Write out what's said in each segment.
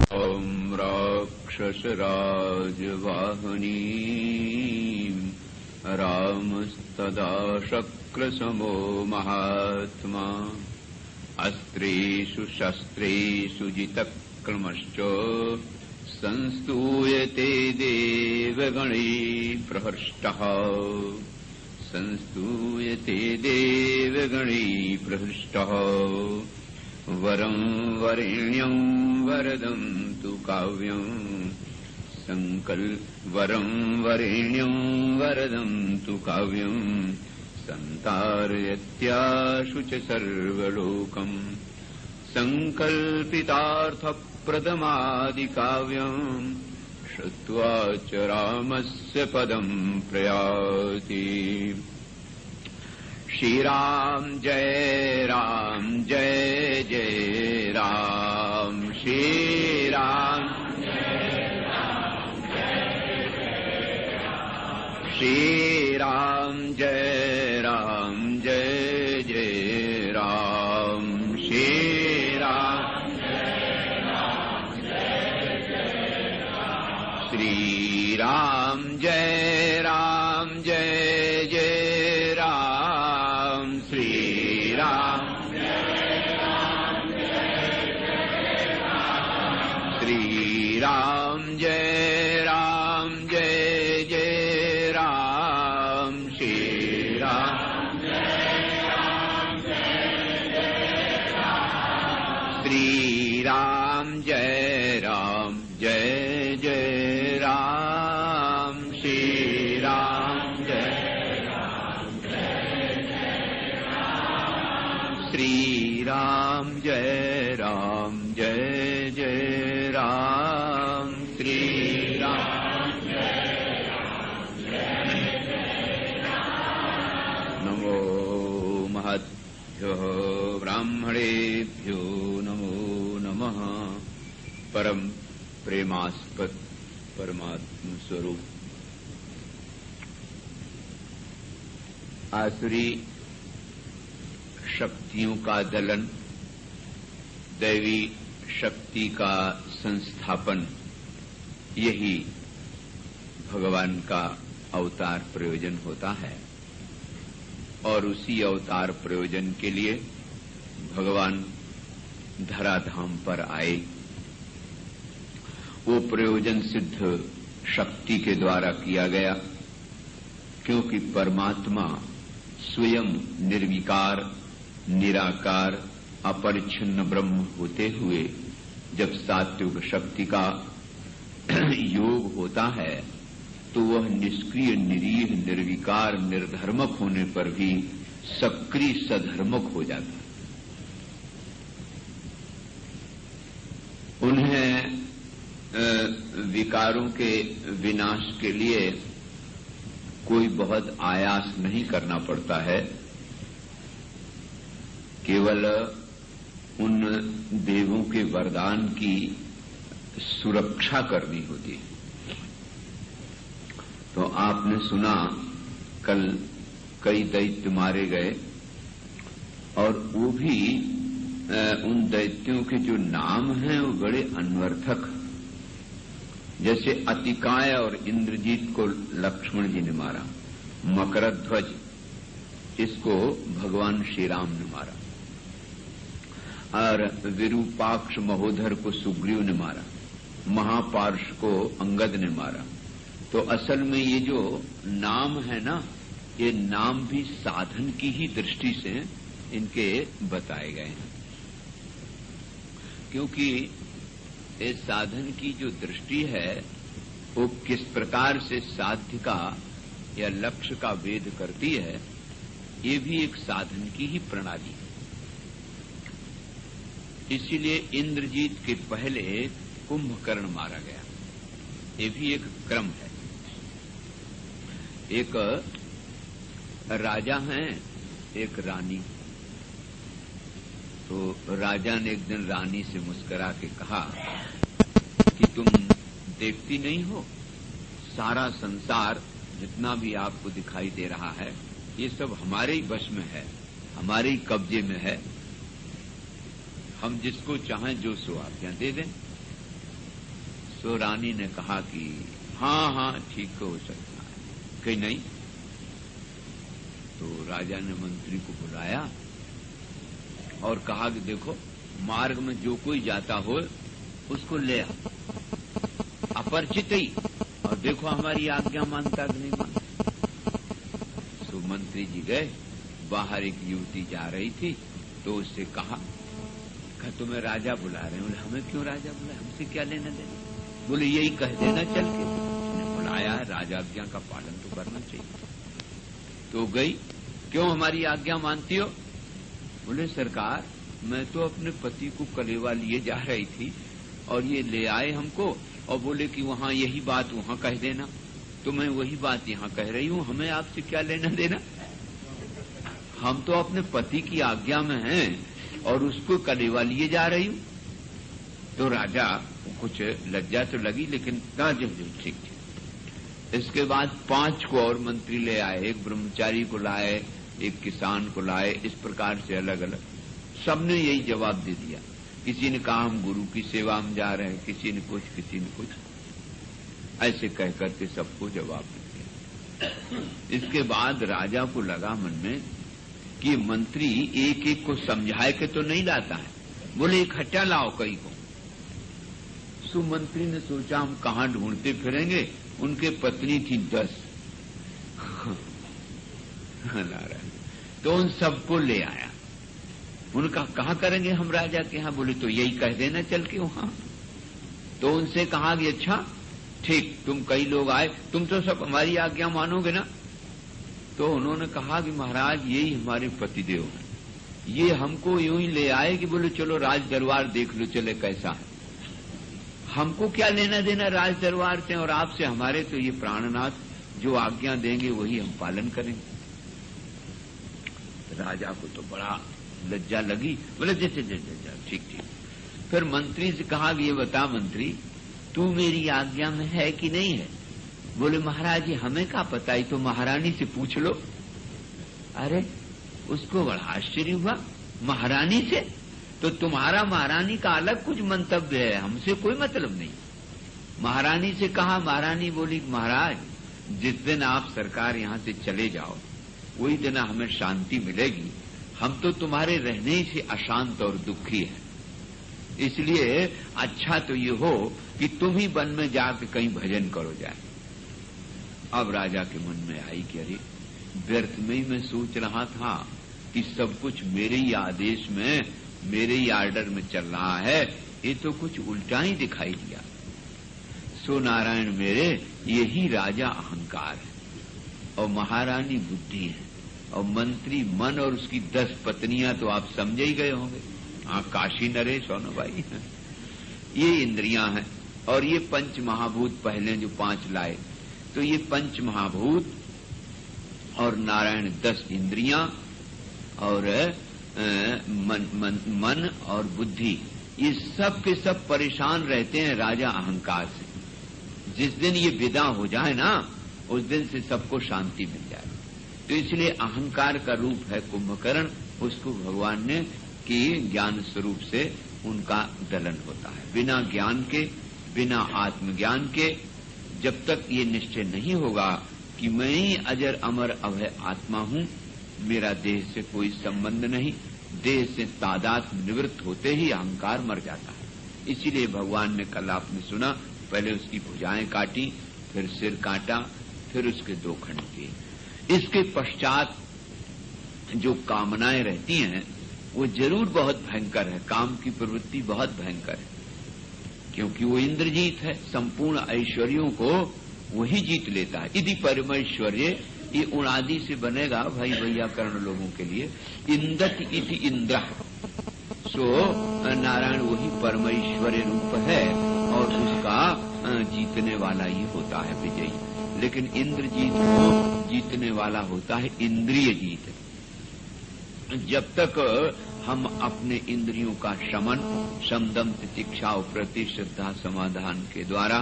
ॐ राक्षसराजवाहनीं रामस्तदा शक्रसमो महात्मा अस्त्रेषु शस्त्रेषु जितक्रमश्च संस्तूयते देवगणैः प्रहृष्टः संस्तूयते देवगणैः प्रहृष्टः वरं वरेण्यं वरदं तु काव्यं वरं वरेण्यं वरदं तु काव्यं संतारयत्याशु च सर्वलोकं संकल्पितार्थप्रदमादिकाव्यं श्रुत्वा च रामस्य पदं प्रयाति। श्री राम जय जय राम। श्री राम श्री राम जय जय राम। श्री राम श्री राम जय जय राम। श्री राम श्री राम जय जय राम। श्री राम श्री राम जय जय राम। श्री राम श्री राम जय जय राम। श्री राम नमो महद्भ्यो ब्राह्मणेभ्यो नमो नमः। परम प्रेमास्पद परमात्म स्वरूप आसुरी शक्तियों का दलन, दैवी शक्ति का संस्थापन, यही भगवान का अवतार प्रयोजन होता है। और उसी अवतार प्रयोजन के लिए भगवान धराधाम पर आए। वो प्रयोजन सिद्ध शक्ति के द्वारा किया गया, क्योंकि परमात्मा स्वयं निर्विकार निराकार अपरिच्छिन्न ब्रह्म होते हुए जब सात्विक शक्ति का योग होता है तो वह निष्क्रिय निरीह निर्विकार निर्धर्मक होने पर भी सक्रिय सधर्मक हो जाता है। उन्हें विकारों के विनाश के लिए कोई बहुत आयास नहीं करना पड़ता है, केवल उन देवों के वरदान की सुरक्षा करनी होती है। तो आपने सुना कल कई दैत्य मारे गए, और वो भी उन दैत्यों के जो नाम हैं वो बड़े अनर्थक। जैसे अतिकाय और इंद्रजीत को लक्ष्मण जी ने मारा, मकरध्वज इसको भगवान श्री राम ने मारा, और विरूपाक्ष महोदर को सुग्रीव ने मारा, महापार्श को अंगद ने मारा। तो असल में ये जो नाम है ना, ये नाम भी साधन की ही दृष्टि से इनके बताए गए हैं, क्योंकि इस साधन की जो दृष्टि है वो किस प्रकार से साध्य का या लक्ष्य का वेद करती है, ये भी एक साधन की ही प्रणाली है। इसीलिए इंद्रजीत के पहले कुंभकर्ण मारा गया, ये भी एक क्रम है। एक राजा हैं, एक रानी। तो राजा ने एक दिन रानी से मुस्कुरा के कहा कि तुम देखती नहीं हो, सारा संसार जितना भी आपको दिखाई दे रहा है ये सब हमारे ही वश में है, हमारे ही कब्जे में है। हम जिसको चाहें जो सो आज्ञा दे दें। सो रानी ने कहा कि हाँ ठीक हो सकता है, कहीं नहीं। तो राजा ने मंत्री को बुलाया और कहा कि देखो, मार्ग में जो कोई जाता हो उसको ले आ, अपरिचित ही, और देखो हमारी आज्ञा मानता कि नहीं मानता। सो मंत्री जी गए, बाहर एक युवती जा रही थी, तो उससे कहा तुम्हें राजा बुला रहे हैं। बोले हमें क्यों राजा बुलाए, हमसे क्या लेना देना। बोले यही कह देना चल के, उसने बुलाया है, राजा आज्ञा का पालन तो करना चाहिए। तो गई, क्यों हमारी आज्ञा मानती हो। बोले सरकार, मैं तो अपने पति को कलेवा लिए जा रही थी और ये ले आए हमको और बोले कि वहां यही बात वहां कह देना, तो मैं वही बात यहां कह रही हूं, हमें आपसे क्या लेना देना। हम तो अपने पति की आज्ञा में हैं और उसको कलेवा लिए जा रही हूं। तो राजा कुछ लज्जा तो लगी, लेकिन ठीक ठीक। इसके बाद 5 को और मंत्री ले आए, एक ब्रह्मचारी को लाए, एक किसान को लाए, इस प्रकार से अलग अलग सबने यही जवाब दे दिया। किसी ने कहा हम गुरु की सेवा में जा रहे हैं, किसी ने कुछ, ऐसे कह करके सबको जवाब दे दिया। इसके बाद राजा को लगा मन में कि मंत्री एक एक को समझाए के तो नहीं लाता है। बोले इकट्ठा लाओ कई को। सुमंत्री ने सोचा हम कहां ढूंढते फिरेंगे, उनके पत्नी थी 10। तो उन सबको ले आया। उनका कहा करेंगे हम राजा के यहां। बोले तो यही कह देना चल के वहां। तो उनसे कहा कि अच्छा ठीक, तुम कई लोग आए, तुम तो सब हमारी आज्ञा मानोगे ना। तो उन्होंने कहा कि महाराज यही हमारे पतिदेव हैं, ये हमको यूं ही ले आए कि बोले चलो राज दरबार देख लो चले कैसा है। हमको क्या लेना देना राज दरबार से और आपसे, हमारे तो ये प्राणनाथ जो आज्ञा देंगे वही हम पालन करेंगे। राजा को तो बड़ा लज्जा लगी। बोले ठीक ठीक। फिर मंत्री से कहा कि ये बता मंत्री, तू मेरी आज्ञा में है कि नहीं है। बोले महाराज जी हमें क्या पता, ही तो महारानी से पूछ लो। अरे उसको बड़ा आश्चर्य हुआ, महारानी से? तो तुम्हारा महारानी का अलग कुछ मंतव्य है, हमसे कोई मतलब नहीं। महारानी से कहा, महारानी बोली महाराज जिस दिन आप सरकार यहां से चले जाओ वही दिन हमें शांति मिलेगी, हम तो तुम्हारे रहने से अशांत और दुखी हैं, इसलिए अच्छा तो ये हो कि तुम ही वन में जाकर कहीं भजन करो जाए। अब राजा के मन में आई कि अरे व्यर्थ में ही मैं सोच रहा था कि सब कुछ मेरे ही आदेश में, मेरे ही आर्डर में चल रहा है, ये तो कुछ उल्टा ही दिखाई दिया। सो नारायण मेरे, यही राजा अहंकार है और महारानी बुद्धि है और मंत्री मन और उसकी 10 पत्नियां तो आप समझे ही गए होंगे। हाँ, काशी नरेश सोनो भाई, ये इंद्रियां हैं। और ये पंच महाभूत पहले जो 5 लाए, तो ये पंच महाभूत और नारायण 10 इंद्रियां और मन और बुद्धि, ये सब के सब परेशान रहते हैं राजा अहंकार से। जिस दिन ये विदा हो जाए ना, उस दिन से सबको शांति मिल जाए। तो इसलिए अहंकार का रूप है कुंभकर्ण, उसको भगवान ने कि ज्ञान स्वरूप से उनका दलन होता है। बिना ज्ञान के, बिना आत्मज्ञान के, जब तक ये निश्चय नहीं होगा कि मैं ही अजर अमर अभय आत्मा हूं, मेरा देह से कोई संबंध नहीं, देह से तादात्म्य निवृत्त होते ही अहंकार मर जाता है। इसीलिए भगवान ने कल आपने सुना, पहले उसकी भुजाएं काटी, फिर सिर काटा, फिर उसके 2 खंड किए। इसके पश्चात जो कामनाएं रहती हैं वो जरूर बहुत भयंकर है, काम की प्रवृत्ति बहुत भयंकर है, क्योंकि वो इंद्रजीत है, संपूर्ण ऐश्वर्यों को वही जीत लेता है। यदि परमैश्वर्य, ये उणादि से बनेगा भाई वैयाकरण लोगों के लिए, इंदत इति इंद्र, सो नारायण वही परमैश्वर्य रूप है और उसका जीतने वाला ही होता है विजयी। लेकिन इंद्रजीत को जीतने वाला होता है इंद्रिय जीत। जब तक हम अपने इंद्रियों का शमन, समदम तितिक्षा और प्रति श्रद्धा समाधान के द्वारा,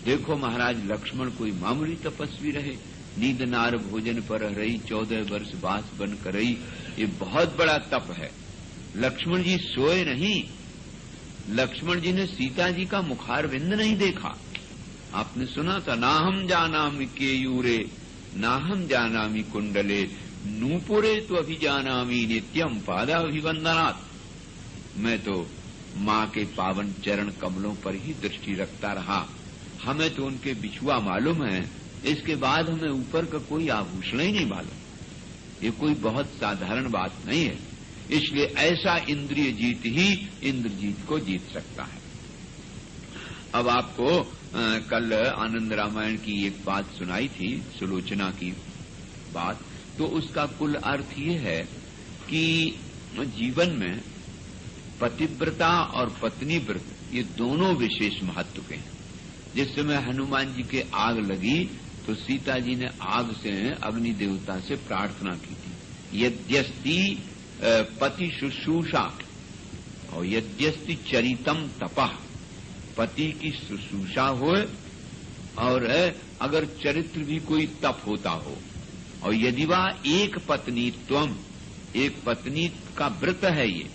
देखो महाराज लक्ष्मण कोई मामूली तपस्वी रहे, नींद नार भोजन पर रही, 14 वर्ष बास बन कर रही, ये बहुत बड़ा तप है। लक्ष्मण जी सोए नहीं, लक्ष्मण जी ने सीता जी का मुखारविंद नहीं देखा। आपने सुना था, नाहम जानामि केयूरे नाहम जानामि कुंडले नूपुरे तो अभिजानामि नित्यम पादाभिवंदनात्। मैं तो मां के पावन चरण कमलों पर ही दृष्टि रखता रहा। हमें तो उनके बिछुआ मालूम है, इसके बाद हमें ऊपर का कोई आभूषण ही नहीं मालूम। ये कोई बहुत साधारण बात नहीं है। इसलिए ऐसा इंद्रिय जीत ही इंद्रजीत को जीत सकता है। अब आपको कल आनंद रामायण की एक बात सुनाई थी, सुलोचना की बात। तो उसका कुल अर्थ ये है कि जीवन में पतिव्रता और पत्नी व्रत ये दोनों विशेष महत्व के हैं। जिस समय हनुमान जी के आग लगी तो सीता जी ने आग से अग्नि देवता से प्रार्थना की थी, यद्यस्ति पति शुश्रूषा और यद्यस्ति चरितम तपः। पति की शुश्रूषा हो और अगर चरित्र भी कोई तप होता हो, और यदि वह एक पत्नी त्वम, एक पत्नी का व्रत है ये,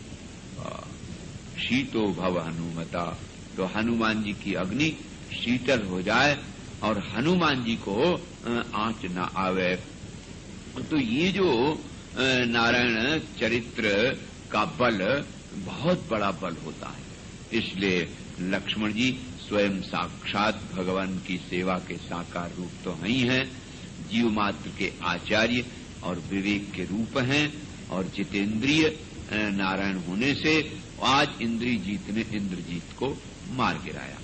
शीतो भव हनुमता, तो हनुमान जी की अग्नि शीतल हो जाए और हनुमान जी को आंच न आवे। तो ये जो नारायण चरित्र का बल बहुत बड़ा बल होता है। इसलिए लक्ष्मण जी स्वयं साक्षात भगवान की सेवा के साकार रूप तो ही हैं, जीव मात्र के आचार्य और विवेक के रूप हैं, और जितेंद्रिय नारायण होने से आज इंद्रजीत ने इंद्रजीत को मार गिराया।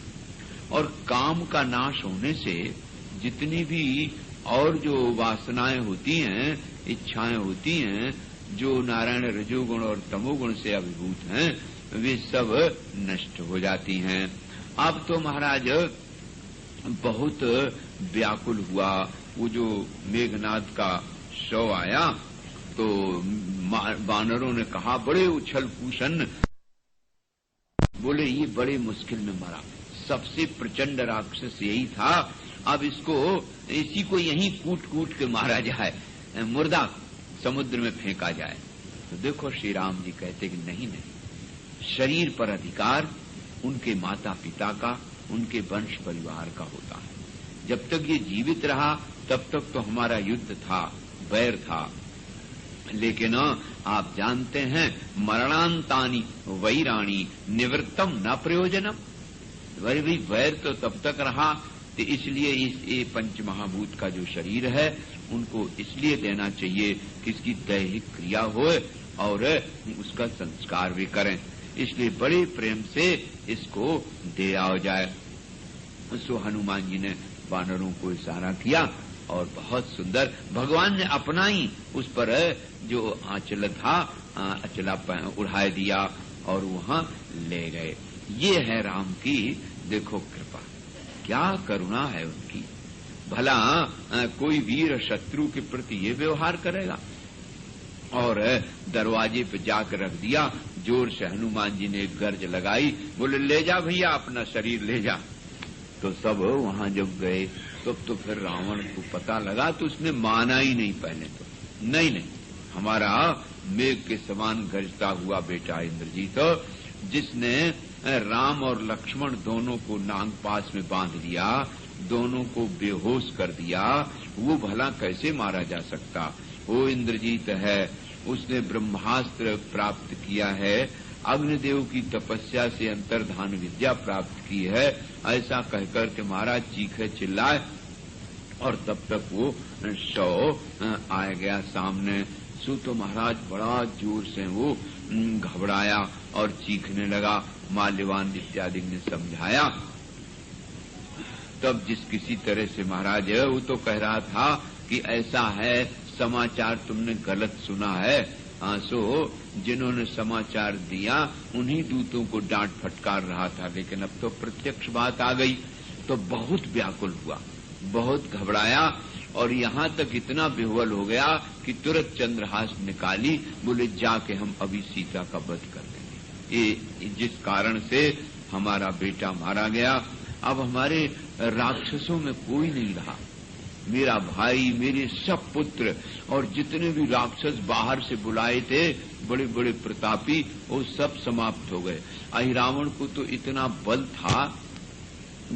और काम का नाश होने से जितनी भी और जो वासनाएं होती हैं, इच्छाएं होती हैं, जो नारायण रजोगुण और तमोगुण से अभिभूत हैं, वे सब नष्ट हो जाती हैं। अब तो महाराज बहुत व्याकुल हुआ। वो जो मेघनाद का शव आया तो वानरों ने कहा, बड़े उछल कूशन, बोले ये बड़े मुश्किल में मरा, सबसे प्रचंड राक्षस यही था, अब इसी को यहीं कूट कूट के मारा जाए, मुर्दा समुद्र में फेंका जाए। तो देखो श्री राम जी कहते कि नहीं, शरीर पर अधिकार उनके माता पिता का, उनके वंश परिवार का होता है। जब तक ये जीवित रहा तब तक तो हमारा युद्ध था, वैर था, लेकिन आप जानते हैं मरणांतानी वैराणी निवृत्तम न प्रयोजनम। वैर तो तब तक रहा, तो इसलिए ये पंचमहाभूत का जो शरीर है उनको इसलिए देना चाहिए कि इसकी दैहिक क्रिया हो और उसका संस्कार भी करें। इसलिए बड़े प्रेम से इसको दे आओ जाए। सो हनुमान जी ने वानरों को इशारा किया और बहुत सुंदर भगवान ने अपना ही उस पर जो आंचल था अचला उड़ा दिया और वहां ले गए। ये है राम की देखो कृपा, क्या करुणा है उनकी। भला कोई वीर शत्रु के प्रति ये व्यवहार करेगा। और दरवाजे पे जाकर रख दिया, जोर से हनुमान जी ने गर्ज लगाई, बोले ले जा भैया अपना शरीर ले जा। तो सब वहां जब गए तो फिर रावण को पता लगा, तो उसने माना ही नहीं पहले तो, नहीं हमारा मेघ के समान गरजता हुआ बेटा इंद्रजीत, जिसने राम और लक्ष्मण दोनों को नाग पास में बांध दिया, दोनों को बेहोश कर दिया, वो भला कैसे मारा जा सकता। वो इंद्रजीत है, उसने ब्रह्मास्त्र प्राप्त किया है, अग्निदेव की तपस्या से अंतर्धान विद्या प्राप्त की है, ऐसा कहकर के महाराज चीखे चिल्लाए। और तब तक वो शव आ गया सामने। सो तो महाराज बड़ा जोर से वो घबराया और चीखने लगा। माल्यवान इत्यादि ने समझाया। तब जिस किसी तरह से महाराज वो तो कह रहा था कि ऐसा है, समाचार तुमने गलत सुना है। सो जिन्होंने समाचार दिया उन्हीं दूतों को डांट फटकार रहा था, लेकिन अब तो प्रत्यक्ष बात आ गई तो बहुत व्याकुल हुआ, बहुत घबराया और यहां तक इतना बेहवल हो गया कि तुरंत चंद्रहास निकाली, बोले जाके हम अभी सीता का वध कर देंगे। ये जिस कारण से हमारा बेटा मारा गया, अब हमारे राक्षसों में कोई नहीं रहा, मेरा भाई, मेरे सब पुत्र और जितने भी राक्षस बाहर से बुलाए थे बड़े बड़े प्रतापी, वो सब समाप्त हो गए। रावण को तो इतना बल था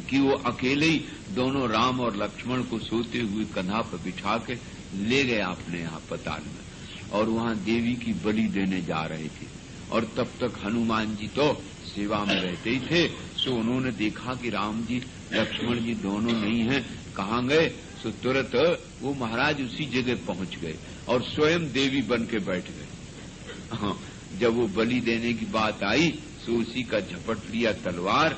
कि वो अकेले ही दोनों राम और लक्ष्मण को सोते हुए कंधा पर बिठा के ले गया अपने यहाँ पताल में, और वहां देवी की बलि देने जा रहे थे। और तब तक हनुमान जी तो सेवा में रहते ही थे। सो उन्होंने देखा कि राम जी लक्ष्मण जी दोनों नहीं हैं, कहाँ गए। सो तुरंत वो महाराज उसी जगह पहुंच गए और स्वयं देवी बन के बैठ गए। जब वो बलि देने की बात आई सो उसी का झपट लिया तलवार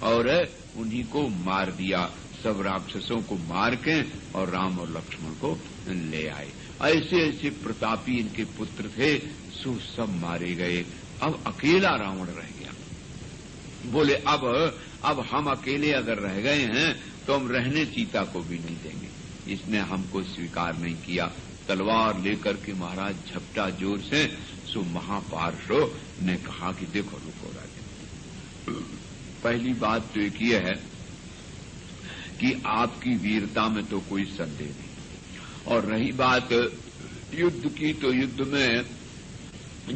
और उन्हीं को मार दिया, सब राक्षसों को मार के, और राम और लक्ष्मण को ले आए। ऐसे ऐसे प्रतापी इनके पुत्र थे, सो सब मारे गए। अब अकेला रावण रह गया। बोले अब हम अकेले अगर रह गए हैं तो हम रहने सीता को भी नहीं देंगे। इसने हमको स्वीकार नहीं किया। तलवार लेकर के महाराज झपटा जोर से। सो महापार्श्व ने कहा कि देखो रुको राजा, पहली बात तो एक ये है कि आपकी वीरता में तो कोई संदेह नहीं, और रही बात युद्ध की, तो युद्ध में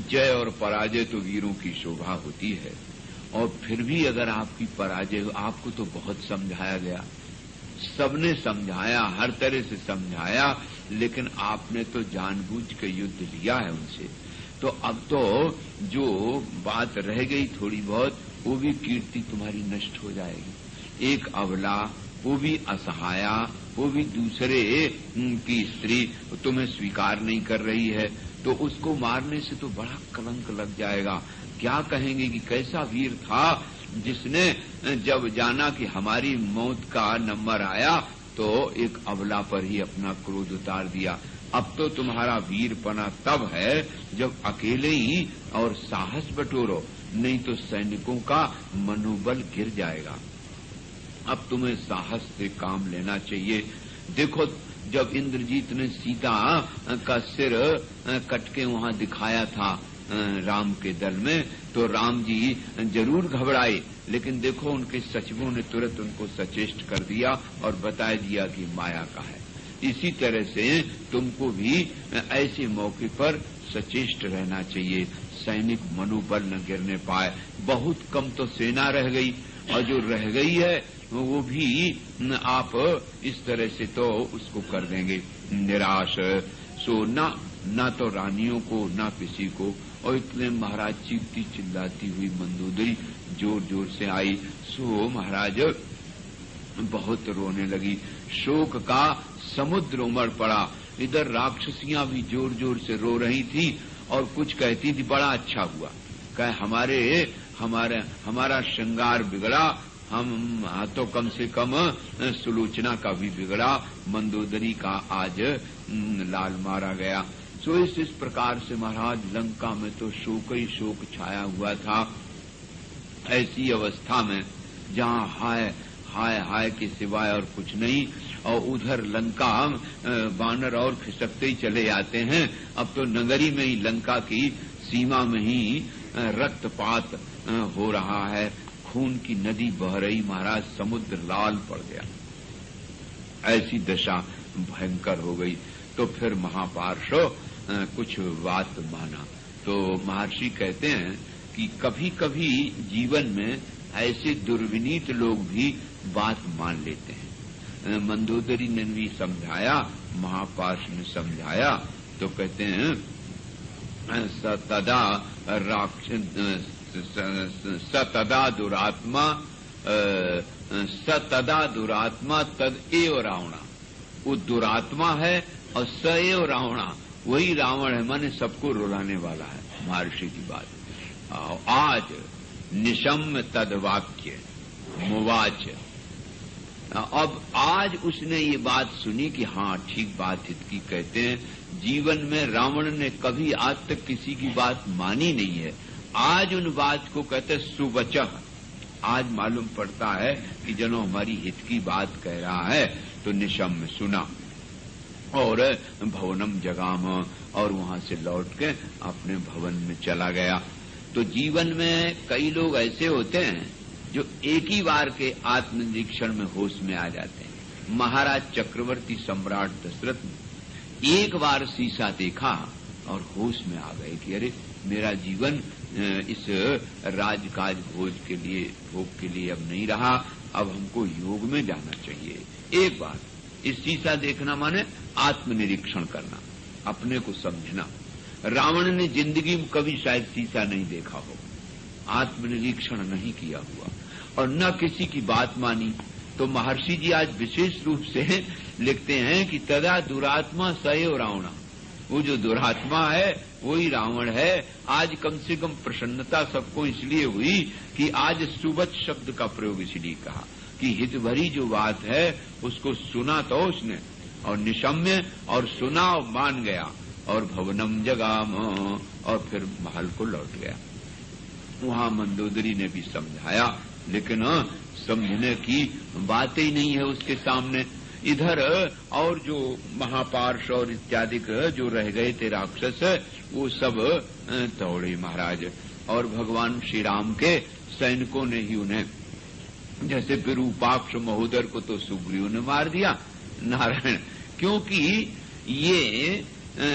जय और पराजय तो वीरों की शोभा होती है। और फिर भी अगर आपकी पराजय हो, आपको तो बहुत समझाया गया, सबने समझाया, हर तरह से समझाया, लेकिन आपने तो जानबूझ के युद्ध लिया है उनसे। तो अब तो जो बात रह गई थोड़ी बहुत, वो भी कीर्ति तुम्हारी नष्ट हो जाएगी। एक अबला, वो भी असहाया, वो भी दूसरे की स्त्री तुम्हें स्वीकार नहीं कर रही है, तो उसको मारने से तो बड़ा कलंक लग जाएगा। क्या कहेंगे कि कैसा वीर था जिसने जब जाना कि हमारी मौत का नंबर आया तो एक अबला पर ही अपना क्रोध उतार दिया। अब तो तुम्हारा वीरपना तब है जब अकेले ही और साहस बटोरो, नहीं तो सैनिकों का मनोबल गिर जाएगा। अब तुम्हें साहस से काम लेना चाहिए। देखो, जब इंद्रजीत ने सीता का सिर कट के वहां दिखाया था राम के दल में, तो राम जी जरूर घबराए, लेकिन देखो उनके सचिवों ने तुरंत उनको सचेष्ट कर दिया और बता दिया कि माया का है। इसी तरह से तुमको भी ऐसे मौके पर सचेष्ट रहना चाहिए, सैनिक मनोबल न गिरने पाए। बहुत कम तो सेना रह गई, और जो रह गई है वो भी आप इस तरह से तो उसको कर देंगे निराश। सो ना तो रानियों को ना किसी को। और इतने महाराज चीखती चिल्लाती हुई मंदोदरी जोर जोर से आई। सो महाराज बहुत रोने लगी, शोक का समुद्र उमड़ पड़ा। इधर राक्षसियां भी जोर जोर से रो रही थी और कुछ कहती थी बड़ा अच्छा हुआ, कहे हमारा श्रृंगार बिगड़ा, हम तो कम से कम सुलोचना का भी बिगड़ा, मंदोदरी का आज लाल मारा गया। सो इस प्रकार से महाराज लंका में तो शोक ही शोक छाया हुआ था। ऐसी अवस्था में जहां हाय हाय हाय के सिवाय और कुछ नहीं, और उधर लंका बानर और खिसकते ही चले जाते हैं। अब तो नगरी में ही लंका की सीमा में ही रक्तपात हो रहा है, खून की नदी बह रही। महाराज समुद्र लाल पड़ गया, ऐसी दशा भयंकर हो गई। तो फिर महापार्श्व कुछ बात माना। तो महर्षि कहते हैं कि कभी कभी जीवन में ऐसे दुर्विनीत लोग भी बात मान लेते हैं। मंदोदरी ने भी समझाया, महापार्श्व ने समझाया, तो कहते हैं सतदा दुरात्मा तद एव रावणा। वो दुरात्मा है और स एव रावणा, वही रावण है, माने सबको रुलाने वाला है। महर्षि की बात। आज निशम्य तद वाक्य मुवाच। अब आज उसने ये बात सुनी कि हाँ ठीक बात इसकी। कहते हैं जीवन में रावण ने कभी आज तक किसी की बात मानी नहीं है। आज उन बात को कहते सुवचः। आज मालूम पड़ता है कि जनो हमारी हित की बात कह रहा है, तो निशम्य सुना और भवनम जगाम, और वहां से लौट के अपने भवन में चला गया। तो जीवन में कई लोग ऐसे होते हैं जो एक ही बार के आत्मनिरीक्षण में होश में आ जाते हैं। महाराज चक्रवर्ती सम्राट दशरथ ने एक बार शीशा देखा और होश में आ गए कि अरे मेरा जीवन इस राजकाज भोग के लिए अब नहीं रहा, अब हमको योग में जाना चाहिए। एक बार इस शीशा देखना माने आत्मनिरीक्षण करना, अपने को समझना। रावण ने जिंदगी में कभी शायद शीशा नहीं देखा हो, आत्मनिरीक्षण नहीं किया हुआ और न किसी की बात मानी। तो महर्षि जी आज विशेष रूप से लिखते हैं कि तदा दुरात्मा सएव रावण, वो जो दुरात्मा है वही रावण है। आज कम से कम प्रसन्नता सबको इसलिए हुई कि आज सुबत शब्द का प्रयोग इसलिए कहा कि हित भरी जो बात है उसको सुना तो उसने और निशम्य और सुना और मान गया और भवनम जगाम और फिर महल को लौट गया। वहां मंदोदरी ने भी समझाया लेकिन समझने की बात ही नहीं है उसके सामने। इधर और जो महापार्श और इत्यादि जो रह गए थे राक्षस वो सब दौड़े महाराज और भगवान श्री राम के सैनिकों ने ही उन्हें, जैसे विरूपाक्ष महोदर को तो सुग्रीव ने मार दिया नारायण, क्योंकि ये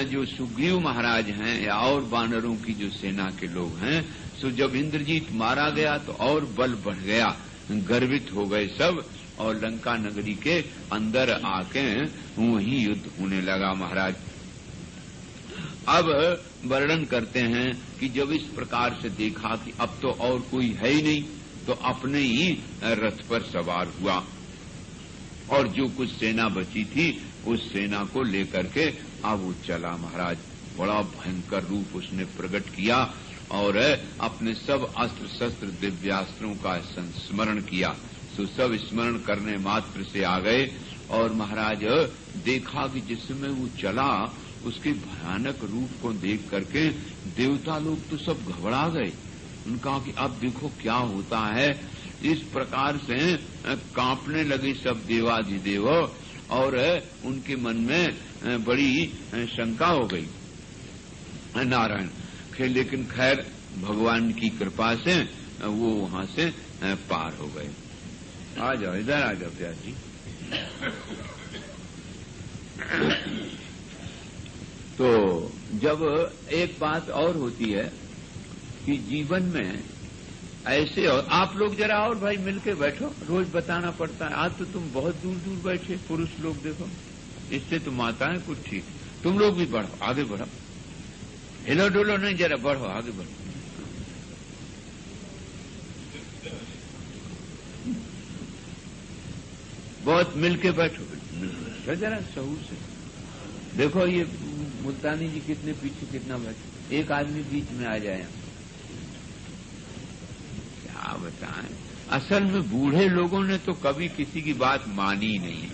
जो सुग्रीव महाराज हैं या और वानरों की जो सेना के लोग हैं, सो जब इंद्रजीत मारा गया तो और बल बढ़ गया, गर्वित हो गए सब और लंका नगरी के अंदर आके वहीं युद्ध होने लगा महाराज। अब वर्णन करते हैं कि जब इस प्रकार से देखा कि अब तो और कोई है ही नहीं, तो अपने ही रथ पर सवार हुआ और जो कुछ सेना बची थी उस सेना को लेकर के अब वो चला महाराज। बड़ा भयंकर रूप उसने प्रकट किया और अपने सब अस्त्र शस्त्र दिव्यास्त्रों का संस्मरण किया। तो सब स्मरण करने मात्र से आ गए और महाराज देखा कि जिस समय वो चला उसके भयानक रूप को देख करके देवता लोग तो सब घबरा गए। उनका कि अब देखो क्या होता है। इस प्रकार से कांपने लगे सब देवाधिदेव और उनके मन में बड़ी शंका हो गई नारायण। लेकिन खैर भगवान की कृपा से वो वहां से पार हो गए। आ जाओ, इधर आ जाओ प्यार जी। तो जब एक बात और होती है कि जीवन में ऐसे, और आप लोग जरा और भाई मिलके बैठो, रोज बताना पड़ता है। आज तो तुम बहुत दूर दूर बैठे पुरुष लोग, देखो इससे तो माताएं कुछ ठीक। तुम लोग भी बढ़ो, आगे बढ़ो, हिलो डुलो नहीं, जरा बढ़ो, आगे बढ़ो। बहुत मिलके बैठो जरा सहूर से। देखो ये मुल्तानी जी कितने पीछे कितना बैठे, एक आदमी बीच में आ जाए। क्या बताएं, असल में बूढ़े लोगों ने तो कभी किसी की बात मानी नहीं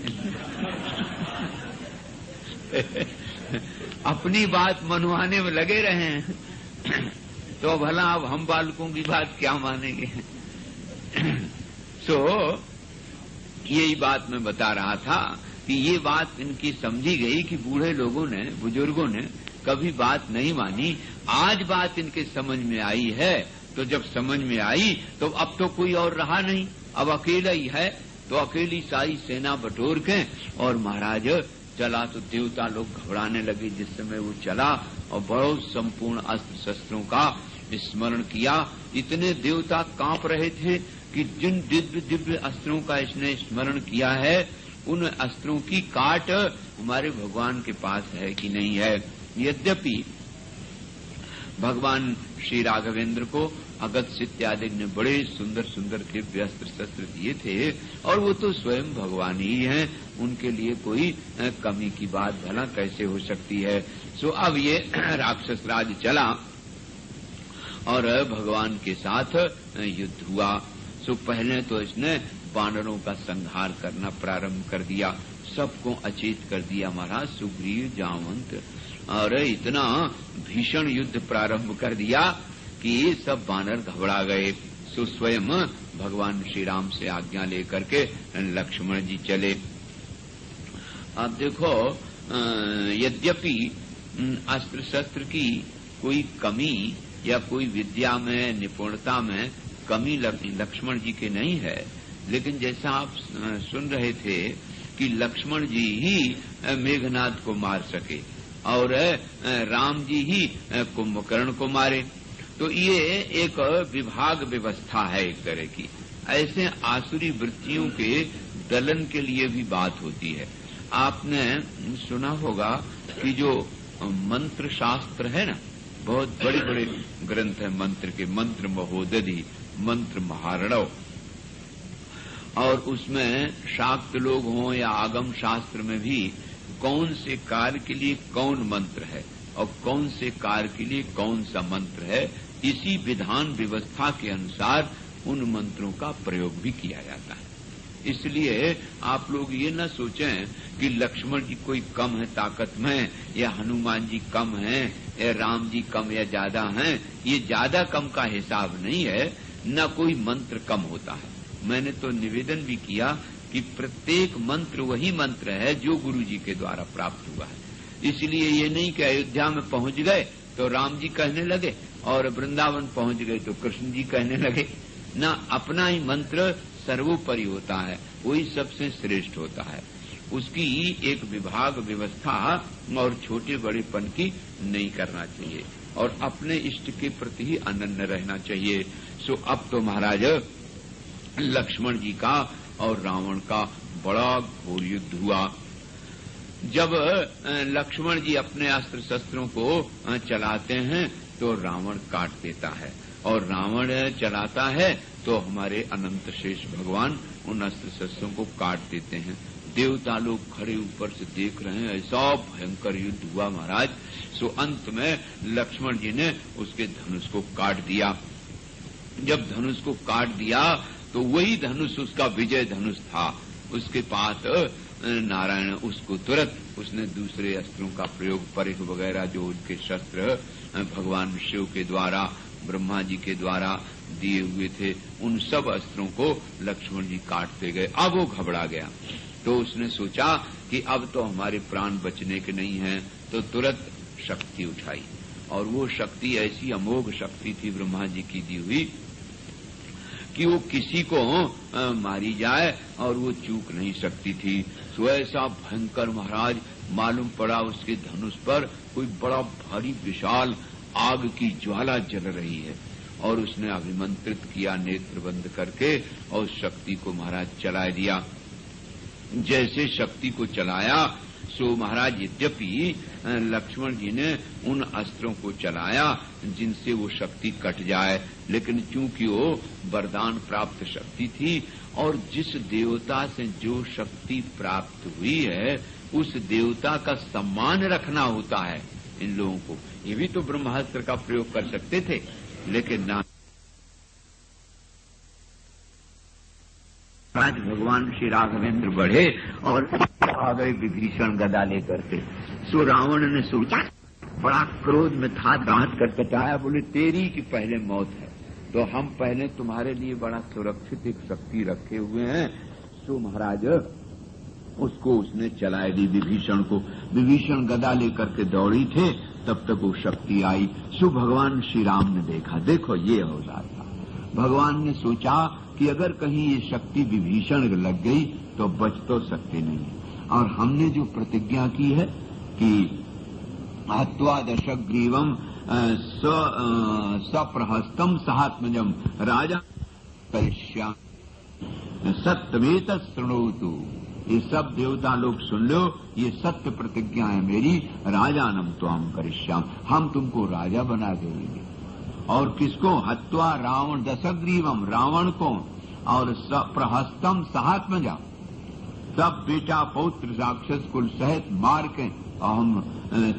अपनी बात मनवाने में लगे रहे हैं तो भला अब हम बालकों की बात क्या मानेंगे। सो यही बात मैं बता रहा था कि ये बात इनकी समझी गई कि बूढ़े लोगों ने, बुजुर्गों ने कभी बात नहीं मानी। आज बात इनके समझ में आई है, तो जब समझ में आई तो अब तो कोई और रहा नहीं, अब अकेला ही है। तो अकेली सारी सेना बटोर के और महाराज चला। तो देवता लोग घबराने लगे जिस समय वो चला और बहुत संपूर्ण अस्त्र शस्त्रों का स्मरण किया। इतने देवता कांप रहे थे कि जिन दिव्य दिव्य अस्त्रों का इसने स्मरण किया है उन अस्त्रों की काट हमारे भगवान के पास है कि नहीं है। यद्यपि भगवान श्री राघवेंद्र को अगस्त्य इत्यादि ने बड़े सुंदर सुंदर दिव्य अस्त्र शस्त्र दिए थे और वो तो स्वयं भगवान ही हैं, उनके लिए कोई कमी की बात भला कैसे हो सकती है। सो अब ये राक्षस राज चला और भगवान के साथ युद्ध हुआ। सो पहले तो इसने वानरों का संहार करना प्रारंभ कर दिया, सबको अचेत कर दिया महाराज सुग्रीव जामवंत, और इतना भीषण युद्ध प्रारंभ कर दिया कि सब वानर घबरा गए। सो स्वयं भगवान श्री राम से आज्ञा लेकर के लक्ष्मण जी चले। अब देखो यद्यपि अस्त्र शस्त्र की कोई कमी या कोई विद्या में निपुणता में कमी लक्ष्मण जी के नहीं है, लेकिन जैसा आप सुन रहे थे कि लक्ष्मण जी ही मेघनाद को मार सके और राम जी ही कुंभकर्ण को मारे। तो ये एक विभाग व्यवस्था है एक तरह की। ऐसे आसुरी वृत्तियों के दलन के लिए भी बात होती है। आपने सुना होगा कि जो मंत्र शास्त्र है ना, बहुत बड़े बड़े ग्रंथ है मंत्र के, मंत्र महोदधि, मंत्र महारणव, और उसमें शाक्त लोग हों या आगम शास्त्र में भी कौन से कार्य के लिए कौन मंत्र है और कौन से कार्य के लिए कौन सा मंत्र है, इसी विधान व्यवस्था के अनुसार उन मंत्रों का प्रयोग भी किया जाता है। इसलिए आप लोग ये न सोचें कि लक्ष्मण जी कोई कम है ताकत में, या हनुमान जी कम हैं, या राम जी कम या ज्यादा हैं। ये ज्यादा कम का हिसाब नहीं है, न कोई मंत्र कम होता है। मैंने तो निवेदन भी किया कि प्रत्येक मंत्र वही मंत्र है जो गुरु जी के द्वारा प्राप्त हुआ है। इसलिए ये नहीं कि अयोध्या में पहुंच गए तो राम जी कहने लगे और वृंदावन पहुंच गए तो कृष्ण जी कहने लगे। न, अपना ही मंत्र सर्वोपरि होता है, वही सबसे श्रेष्ठ होता है। उसकी एक विभाग व्यवस्था और छोटे बड़ेपन की नहीं करना चाहिए और अपने इष्ट के प्रति ही अनन्य रहना चाहिए। सो अब तो महाराज लक्ष्मण जी का और रावण का बड़ा घोर युद्ध हुआ। जब लक्ष्मण जी अपने अस्त्र शस्त्रों को चलाते हैं तो रावण काट देता है, और रावण चलाता है तो हमारे अनंत शेष भगवान उन अस्त्र शस्त्रों को काट देते हैं। देवता लोग खड़े ऊपर से देख रहे हैं, ऐसा भयंकर युद्ध हुआ महाराज। सो अंत में लक्ष्मण जी ने उसके धनुष को काट दिया। जब धनुष को काट दिया तो वही धनुष उसका विजय धनुष था। उसके पास नारायण उसको तुरंत उसने दूसरे अस्त्रों का प्रयोग, परिघ वगैरह जो उनके शस्त्र भगवान शिव के द्वारा, ब्रह्मा जी के द्वारा दिए हुए थे, उन सब अस्त्रों को लक्ष्मण जी काटते गए। अब वो घबरा गया तो उसने सोचा कि अब तो हमारे प्राण बचने के नहीं हैं, तो तुरंत शक्ति उठाई। और वो शक्ति ऐसी अमोघ शक्ति थी ब्रह्मा जी की दी हुई कि वो किसी को मारी जाए और वो चूक नहीं सकती थी। सो ऐसा भयंकर महाराज मालूम पड़ा उसके धनुष पर कोई बड़ा भारी विशाल आग की ज्वाला जल रही है, और उसने अभिमंत्रित किया नेत्र बंद करके और शक्ति को महाराज चला दिया। जैसे शक्ति को चलाया सो महाराज यद्यपि लक्ष्मण जी ने उन अस्त्रों को चलाया जिनसे वो शक्ति कट जाए, लेकिन चूंकि वो वरदान प्राप्त शक्ति थी और जिस देवता से जो शक्ति प्राप्त हुई है उस देवता का सम्मान रखना होता है इन लोगों को। ये भी तो ब्रह्मास्त्र का प्रयोग कर सकते थे, लेकिन ना। आज भगवान श्री राघवेंद्र बढ़े और आ गए विभीषण गदा लेकर के। सो रावण ने सोचा, बड़ा क्रोध में था, दांत कटकटाया, बोले तेरी की पहले मौत है तो हम पहले तुम्हारे लिए बड़ा सुरक्षित एक शक्ति रखे हुए हैं। सो महाराज उसको उसने चलाए दी विभीषण को। विभीषण गदा लेकर के दौड़ी थे, तब तक वो शक्ति आई। सो भगवान श्री राम ने देखा, देखो ये औजार था। भगवान ने सोचा कि अगर कहीं ये शक्ति विभीषण लग गई तो बच तो सकते नहीं, और हमने जो प्रतिज्ञा की है कि हत्वा दशग्रीवम सप्रहस्तम सहात्मजम राजा करिष्यामि सत्यमेत शृणोतु। ये सब देवता लोग सुन लो, ये सत्य प्रतिज्ञा है मेरी, राजानम त्वाम करिष्याम, हम तुमको राजा बना देंगे। और किसको? हत्वा रावण दशग्रीवम, रावण को, और सप्रहस्तम सहात्मजा, सब बेटा पौत्र राक्षस कुल सहित मार के हम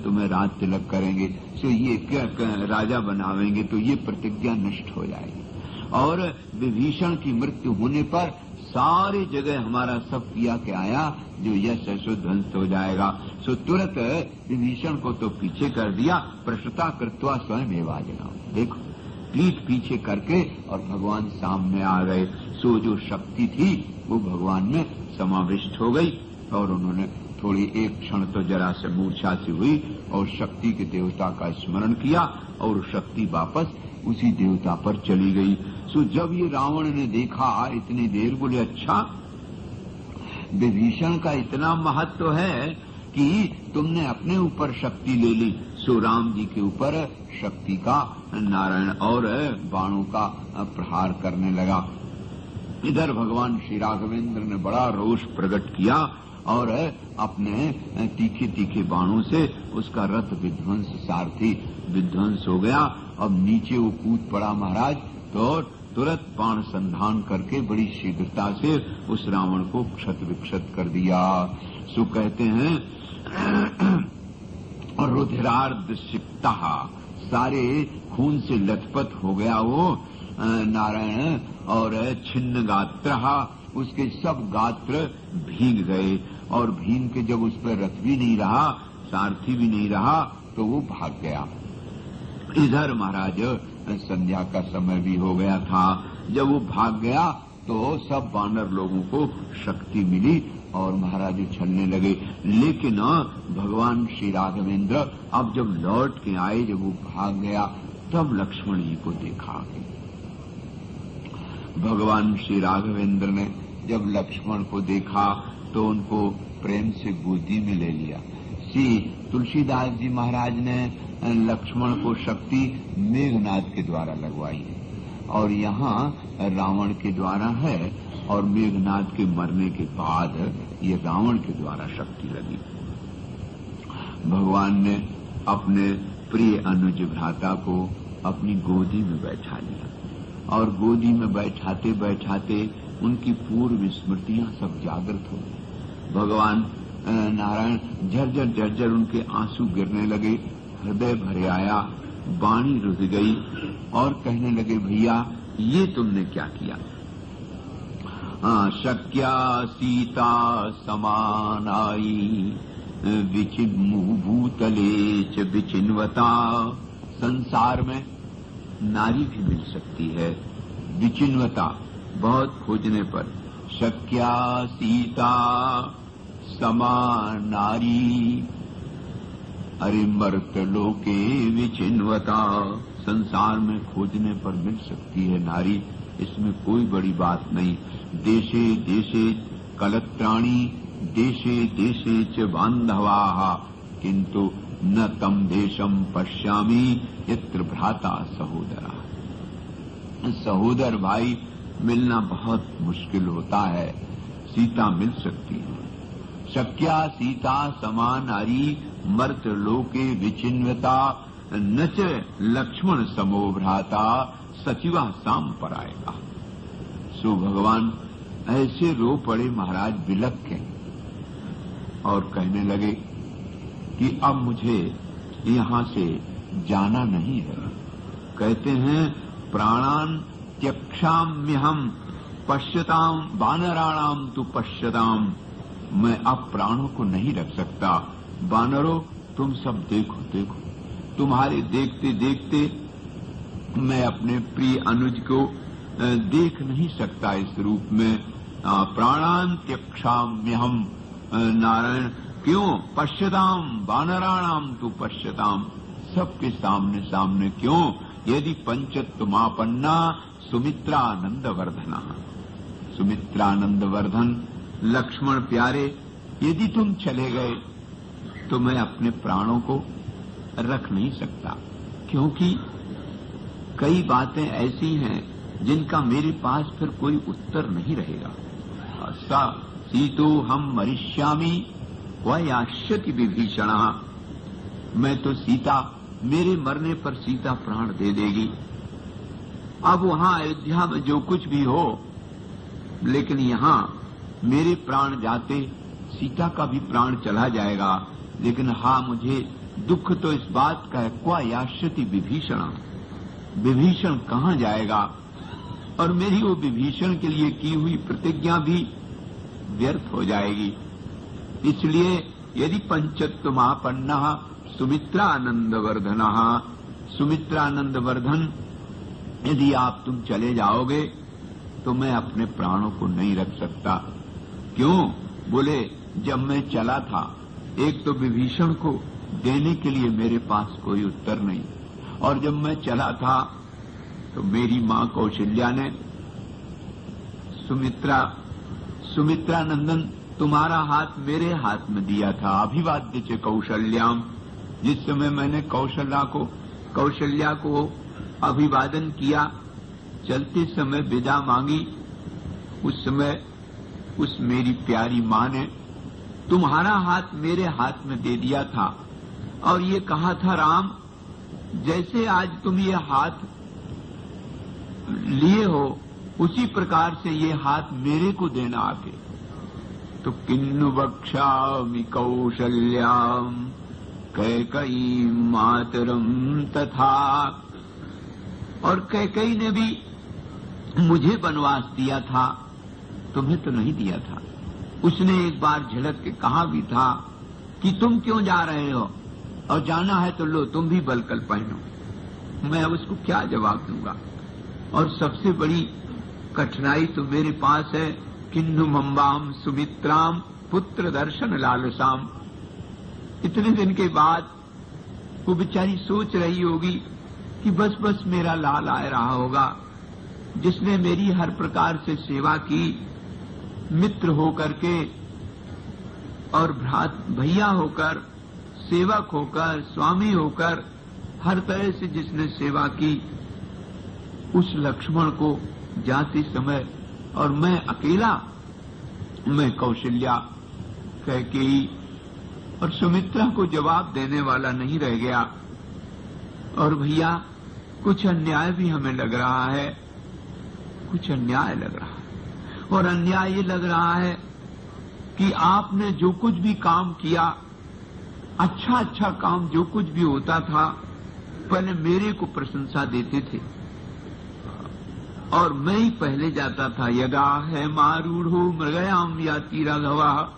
तुम्हें राज तिलक करेंगे। सो ये क्या राजा बनावेंगे, तो ये प्रतिज्ञा नष्ट हो जाएगी। और विभीषण की मृत्यु होने पर सारी जगह हमारा सब किया के आया जो यश यशो ध्वंस हो जाएगा। सो तुरंत विभीषण को तो पीछे कर दिया, प्रश्नता कृत्वा स्वयं एवाजना, देखो पीठ पीछे करके और भगवान सामने आ गए। सो जो शक्ति थी वो भगवान में समाविष्ट हो गई, और उन्होंने थोड़ी एक क्षण तो जरा से मूर्छा सी हुई और शक्ति के देवता का स्मरण किया, और शक्ति वापस उसी देवता पर चली गई। सो जब ये रावण ने देखा इतनी देर, बोले अच्छा विभीषण का इतना महत्व है कि तुमने अपने ऊपर शक्ति ले ली, सो राम जी के ऊपर शक्ति का नारायण और बाणों का प्रहार करने लगा। इधर भगवान श्री राघवेंद्र ने बड़ा रोष प्रकट किया और अपने तीखे तीखे बाणों से उसका रथ विध्वंस, सारथी विध्वंस हो गया। अब नीचे वो कूद पड़ा महाराज, तो तुरंत बाण संधान करके बड़ी शीघ्रता से उस रावण को क्षत विक्षत कर दिया। सो कहते हैं रुधिरार्ध सिक्ता, सारे खून से लथपथ हो गया वो नारायण, और छिन्न गात्र, उसके सब गात्र भीग गए, और भीग के जब उस पर रथ भी नहीं रहा, सारथी भी नहीं रहा, तो वो भाग गया। इधर महाराज संध्या का समय भी हो गया था। जब वो भाग गया तो सब वानर लोगों को शक्ति मिली और महाराज उछलने लगे। लेकिन भगवान श्री राघवेंद्र अब जब लौट के आए, जब वो भाग गया, तब लक्ष्मण जी को देखा। भगवान श्री राघवेंद्र ने जब लक्ष्मण को देखा तो उनको प्रेम से गोदी में ले लिया। श्री तुलसीदास जी महाराज ने लक्ष्मण को शक्ति मेघनाद के द्वारा लगवाई है, और यहाँ रावण के द्वारा है, और मेघनाद के मरने के बाद ये रावण के द्वारा शक्ति लगी। भगवान ने अपने प्रिय अनुज भ्राता को अपनी गोदी में बैठा लिया, और गोदी में बैठाते बैठाते उनकी पूर्व स्मृतियां सब जागृत हो गई। भगवान नारायण झरझर झरझर उनके आंसू गिरने लगे, हृदय भरे आया, वाणी रुध गई, और कहने लगे, भैया ये तुमने क्या किया? शक्या सीता समानाई विचिन्मु भूतले च विचिन्वता। संसार में नारी भी मिल सकती है, विचिन्वता, बहुत खोजने पर। शक्या सीता समानारी, अरे मर्त लोके विचिन्वता, संसार में खोजने पर मिल सकती है नारी, इसमें कोई बड़ी बात नहीं। देशे देशे कलत्राणी, देशे देशे च बांधवाः, किंतु न तम देशम पश्यामि यत्र भ्राता सहोदरा। सहोदर भाई मिलना बहुत मुश्किल होता है, सीता मिल सकती है। शक्या सीता समानारी मर्त लोके विचिन्वता, न च लक्ष्मण समो भ्राता सचिवा साम पर आएगा। सो भगवान ऐसे रो पड़े महाराज, बिलक के, और कहने लगे कि अब मुझे यहां से जाना नहीं है। कहते हैं, प्राणान त्यक्षाम्यहम पश्यताम वानराणाम तु पश्यताम, मैं अब प्राणों को नहीं रख सकता। वानरों तुम सब देखो देखो, तुम्हारे देखते देखते मैं अपने प्रिय अनुज को देख नहीं सकता इस रूप में। प्राणान त्यक्षाम्यहम नारायण, क्यों? पश्यताम वानराणाम तु पश्यताम, सबके सामने सामने क्यों? यदि पंचत्वमापन्ना सुमित्रानंदवर्धना, सुमित्रानंदवर्धन लक्ष्मण प्यारे, यदि तुम चले गए तो मैं अपने प्राणों को रख नहीं सकता, क्योंकि कई बातें ऐसी हैं जिनका मेरे पास फिर कोई उत्तर नहीं रहेगा। सा सीतो हम मरिष्यामि व यास्यति विभीषण, मैं तो सीता, मेरे मरने पर सीता प्राण दे देगी। अब वहां अयोध्या में जो कुछ भी हो, लेकिन यहां मेरे प्राण जाते सीता का भी प्राण चला जाएगा। लेकिन हाँ, मुझे दुख तो इस बात का है, क्वा यास्यति विभीषण, विभीषण कहाँ जाएगा, और मेरी वो विभीषण के लिए की हुई प्रतिज्ञा भी व्यर्थ हो जाएगी। इसलिए यदि पंचत्वमापन्ना सुमित्रानंदवर्धन, सुमित्रानंदवर्धन, यदि आप तुम चले जाओगे तो मैं अपने प्राणों को नहीं रख सकता। क्यों? बोले, जब मैं चला था, एक तो विभीषण को देने के लिए मेरे पास कोई उत्तर नहीं, और जब मैं चला था तो मेरी मां कौशल्या ने सुमित्रानंदन तुम्हारा हाथ मेरे हाथ में दिया था। अभिवाद्य च कौशल्याम, जिस समय मैंने कौशल्या को अभिवादन किया, चलते समय विदा मांगी, उस समय उस मेरी प्यारी मां ने तुम्हारा हाथ मेरे हाथ में दे दिया था और ये कहा था, राम जैसे आज तुम ये हाथ लिए हो उसी प्रकार से ये हाथ मेरे को देना आके। तो किन्नु वक्ष्यामि कौशल्याम कैकयी मातरम तथा। और कैकयी ने भी मुझे वनवास दिया था, तुम्हें तो नहीं दिया था। उसने एक बार झलक के कहा भी था कि तुम क्यों जा रहे हो, और जाना है तो लो तुम भी बलकल पहनो। मैं उसको क्या जवाब दूंगा। और सबसे बड़ी कठिनाई तो मेरे पास है, किन्नु मम्बाम सुमित्राम पुत्र दर्शन लालसाम। इतने दिन के बाद वो बेचारी सोच रही होगी कि बस बस मेरा लाल आ रहा होगा, जिसने मेरी हर प्रकार से सेवा की, मित्र होकर के और भैया होकर, सेवक होकर, स्वामी होकर, हर तरह से जिसने सेवा की, उस लक्ष्मण को जाते समय और मैं अकेला, मैं कौशल्या, कैकेयी और सुमित्रा को जवाब देने वाला नहीं रह गया। और भैया कुछ अन्याय भी हमें लग रहा है, कुछ अन्याय लग रहा है। और अन्याय ये लग रहा है कि आपने जो कुछ भी काम किया, अच्छा काम जो कुछ भी होता था, पहले मेरे को प्रशंसा देते थे और मैं ही पहले जाता था। यदा है मारूढ़ो मृगयाम याति राघवा,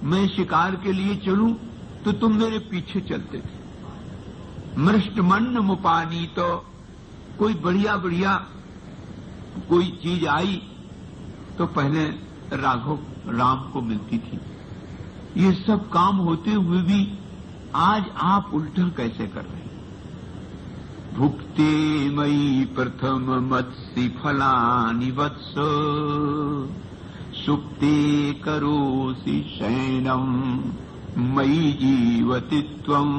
मैं शिकार के लिए चलूं तो तुम मेरे पीछे चलते थे। मृष्टमन्न मुपानी, तो कोई बढ़िया कोई चीज आई तो पहले राम को मिलती थी। ये सब काम होते हुए भी आज आप उल्टा कैसे कर रहे हैं। भुक्ते मयि प्रथम मत्स्य फलानि वत्स, सुप्ते करोसि शयनम मयि जीवति त्वम।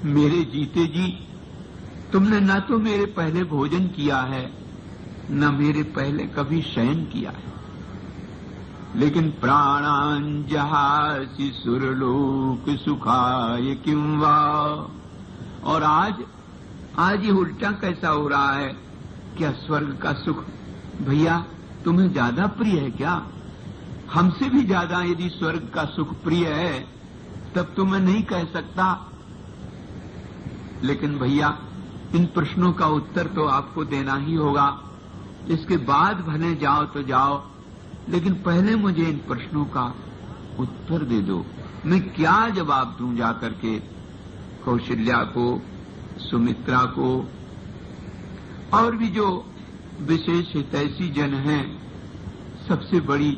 मेरे जीते जी तुमने न तो मेरे पहले भोजन किया है, न मेरे पहले कभी शयन किया है, लेकिन प्राणान जहासि सुरलोक सुखाय किं वा। और आज ये उल्टा कैसा हो रहा है। क्या स्वर्ग का सुख भैया तुम्हें ज्यादा प्रिय है क्या? हमसे भी ज्यादा यदि स्वर्ग का सुख प्रिय है तब तो मैं नहीं कह सकता। लेकिन भैया इन प्रश्नों का उत्तर तो आपको देना ही होगा। इसके बाद भले जाओ तो जाओ, लेकिन पहले मुझे इन प्रश्नों का उत्तर दे दो। मैं क्या जवाब दूं जाकर के कौशल्या को, सुमित्रा को, और भी जो विशेष हितैषी जन हैं। सबसे बड़ी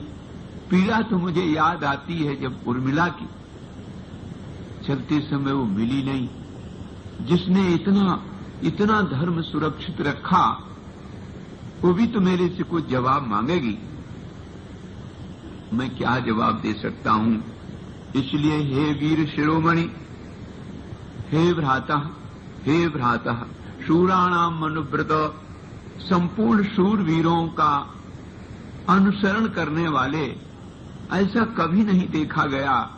पीड़ा तो मुझे याद आती है जब उर्मिला की, चलते समय वो मिली नहीं। जिसने इतना धर्म सुरक्षित रखा, वो भी तो मेरे से कुछ जवाब मांगेगी। मैं क्या जवाब दे सकता हूं। इसलिए हे वीर शिरोमणि, हे भ्राता शूराणाम मनुव्रत, संपूर्ण शूरवीरों का अनुसरण करने वाले, ऐसा कभी नहीं देखा गया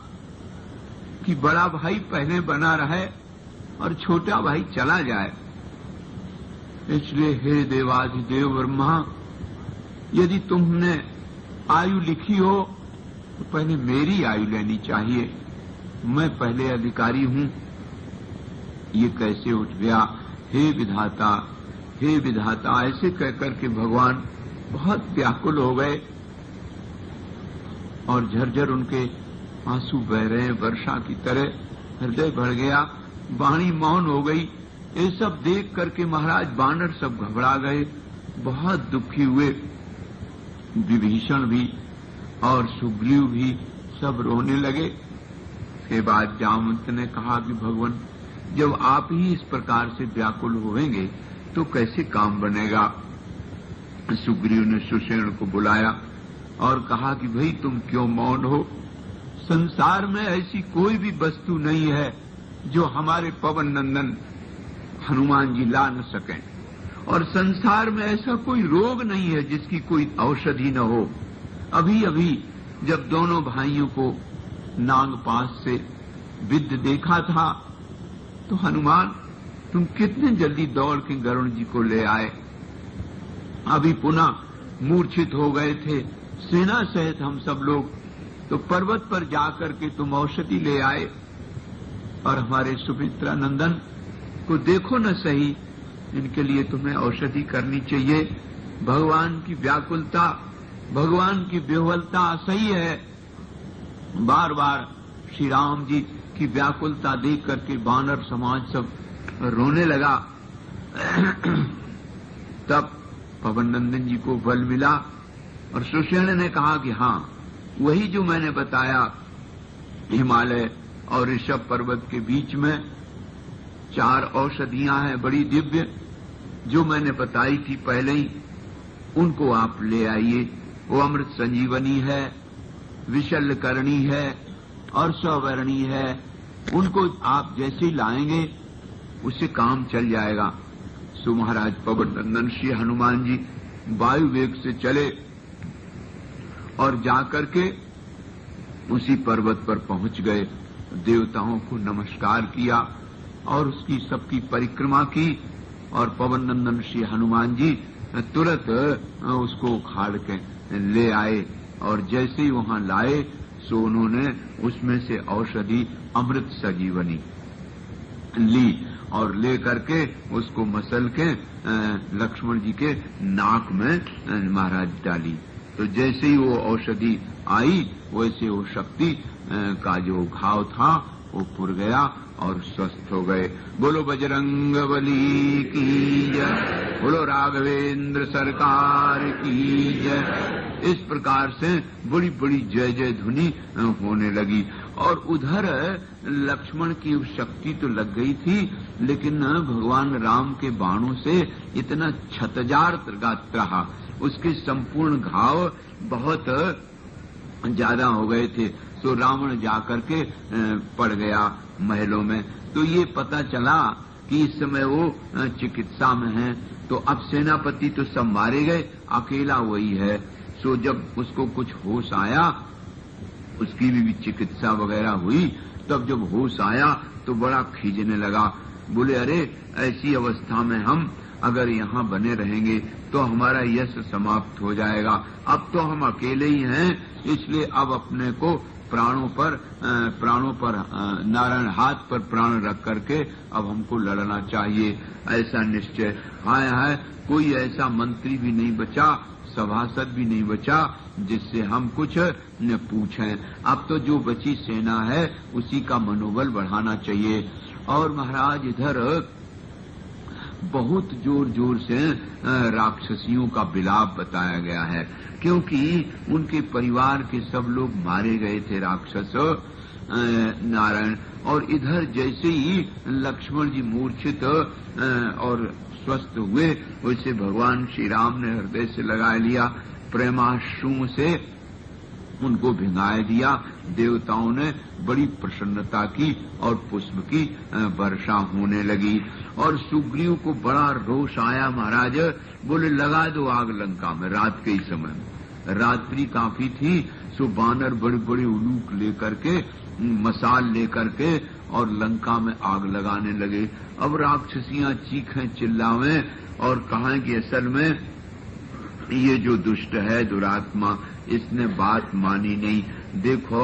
कि बड़ा भाई पहले बना रहे और छोटा भाई चला जाए। इसलिए हे देवाधिदेव ब्रह्मा, यदि तुमने आयु लिखी हो तो पहले मेरी आयु लेनी चाहिए। मैं पहले अधिकारी हूं। ये कैसे उठ गया। हे विधाता, ऐसे कहकर के भगवान बहुत व्याकुल हो गए और झरझर उनके आंसू बह रहे हैं वर्षा की तरह। हृदय भर गया, वाणी मौन हो गई। ये सब देख करके महाराज बानर सब घबरा गए, बहुत दुखी हुए। विभीषण भी और सुग्रीव भी सब रोने लगे। के बाद जामवंत ने कहा कि भगवान, जब आप ही इस प्रकार से व्याकुल होंगे तो कैसे काम बनेगा। सुग्रीव ने सुषेण को बुलाया और कहा कि भाई तुम क्यों मौन हो? संसार में ऐसी कोई भी वस्तु नहीं है जो हमारे पवन नंदन हनुमान जी ला न सकें, और संसार में ऐसा कोई रोग नहीं है जिसकी कोई औषधि न हो। अभी अभी जब दोनों भाइयों को नागपाश से विद्ध देखा था तो हनुमान तुम कितने जल्दी दौड़ के गरुड़ जी को ले आए। अभी पुनः मूर्छित हो गए थे सेना सहित हम सब लोग, तो पर्वत पर जाकर के तुम औषधि ले आए, और हमारे सुमित्रा नंदन को देखो न सही, इनके लिए तुम्हें औषधि करनी चाहिए। भगवान की व्याकुलता, भगवान की विह्वलता सही है। बार बार श्री राम जी की व्याकुलता देख करके वानर समाज सब रोने लगा। तब पवन नंदन जी को बल मिला और सुषेण ने कहा कि हाँ, वही जो मैंने बताया, हिमालय और ऋषभ पर्वत के बीच में 4 औषधियां हैं बड़ी दिव्य, जो मैंने बताई थी पहले ही, उनको आप ले आइए। वो अमृत संजीवनी है, विशल्यकरणी है और सौवर्णी है। उनको आप जैसे ही लाएंगे उससे काम चल जाएगा। सो महाराज पवन नंदन श्री हनुमान जी वायु वेग से चले और जाकर के उसी पर्वत पर पहुंच गए। देवताओं को नमस्कार किया और उसकी सबकी परिक्रमा की, और पवन नंदन श्री हनुमान जी तुरंत उसको उखाड़ के ले आए, और जैसे ही वहां लाए सो उन्होंने उसमें से औषधि अमृत संजीवनी ली और ले करके उसको मसल के लक्ष्मण जी के नाक में महाराज डाली। तो जैसे ही वो औषधि आई वैसे वो शक्ति का जो घाव था वो पुर गया और स्वस्थ हो गए। बोलो बजरंग बली की जय, बोलो राघवेंद्र सरकार की जय। इस प्रकार से बड़ी बड़ी जय जय ध्वनि होने लगी। और उधर लक्ष्मण की शक्ति तो लग गई थी, लेकिन भगवान राम के बाणों से इतना क्षतजार रहा, उसके संपूर्ण घाव बहुत ज्यादा हो गए थे। तो रावण जाकर के पड़ गया महलों में। तो ये पता चला कि इस समय वो चिकित्सा में है। तो अब सेनापति तो सब मारे गए, अकेला वही है। सो जब उसको कुछ होश आया, उसकी भी चिकित्सा वगैरह हुई, तब जब होश आया तो बड़ा खींचने लगा। बोले अरे ऐसी अवस्था में हम अगर यहाँ बने रहेंगे तो हमारा यश समाप्त हो जाएगा। अब तो हम अकेले ही हैं, इसलिए अब अपने को प्राणों पर नारायण हाथ पर प्राण रख करके अब हमको लड़ना चाहिए, ऐसा निश्चय। हाय हाय, कोई ऐसा मंत्री भी नहीं बचा, सभासद भी नहीं बचा जिससे हम कुछ न पूछें। अब तो जो बची सेना है उसी का मनोबल बढ़ाना चाहिए। और महाराज इधर बहुत जोर जोर से राक्षसियों का विलाप बताया गया है, क्योंकि उनके परिवार के सब लोग मारे गए थे राक्षस नारायण। और इधर जैसे ही लक्ष्मण जी मूर्छित और स्वस्थ हुए, वैसे भगवान श्री राम ने हृदय से लगा लिया, प्रेमाश्रु से उनको भिंगाए दिया। देवताओं ने बड़ी प्रसन्नता की और पुष्प की वर्षा होने लगी। और सुग्रीव को बड़ा रोष आया महाराज। बोले लगा दो आग लंका में। रात के ही समय में, रात्रि काफी थी, सो बानर बड़े बड़े उलूक लेकर के, मसाल लेकर के और लंका में आग लगाने लगे। अब राक्षसियां चीखें चिल्लावें और कहें कि असल में ये जो दुष्ट है, दुरात्मा, इसने बात मानी नहीं। देखो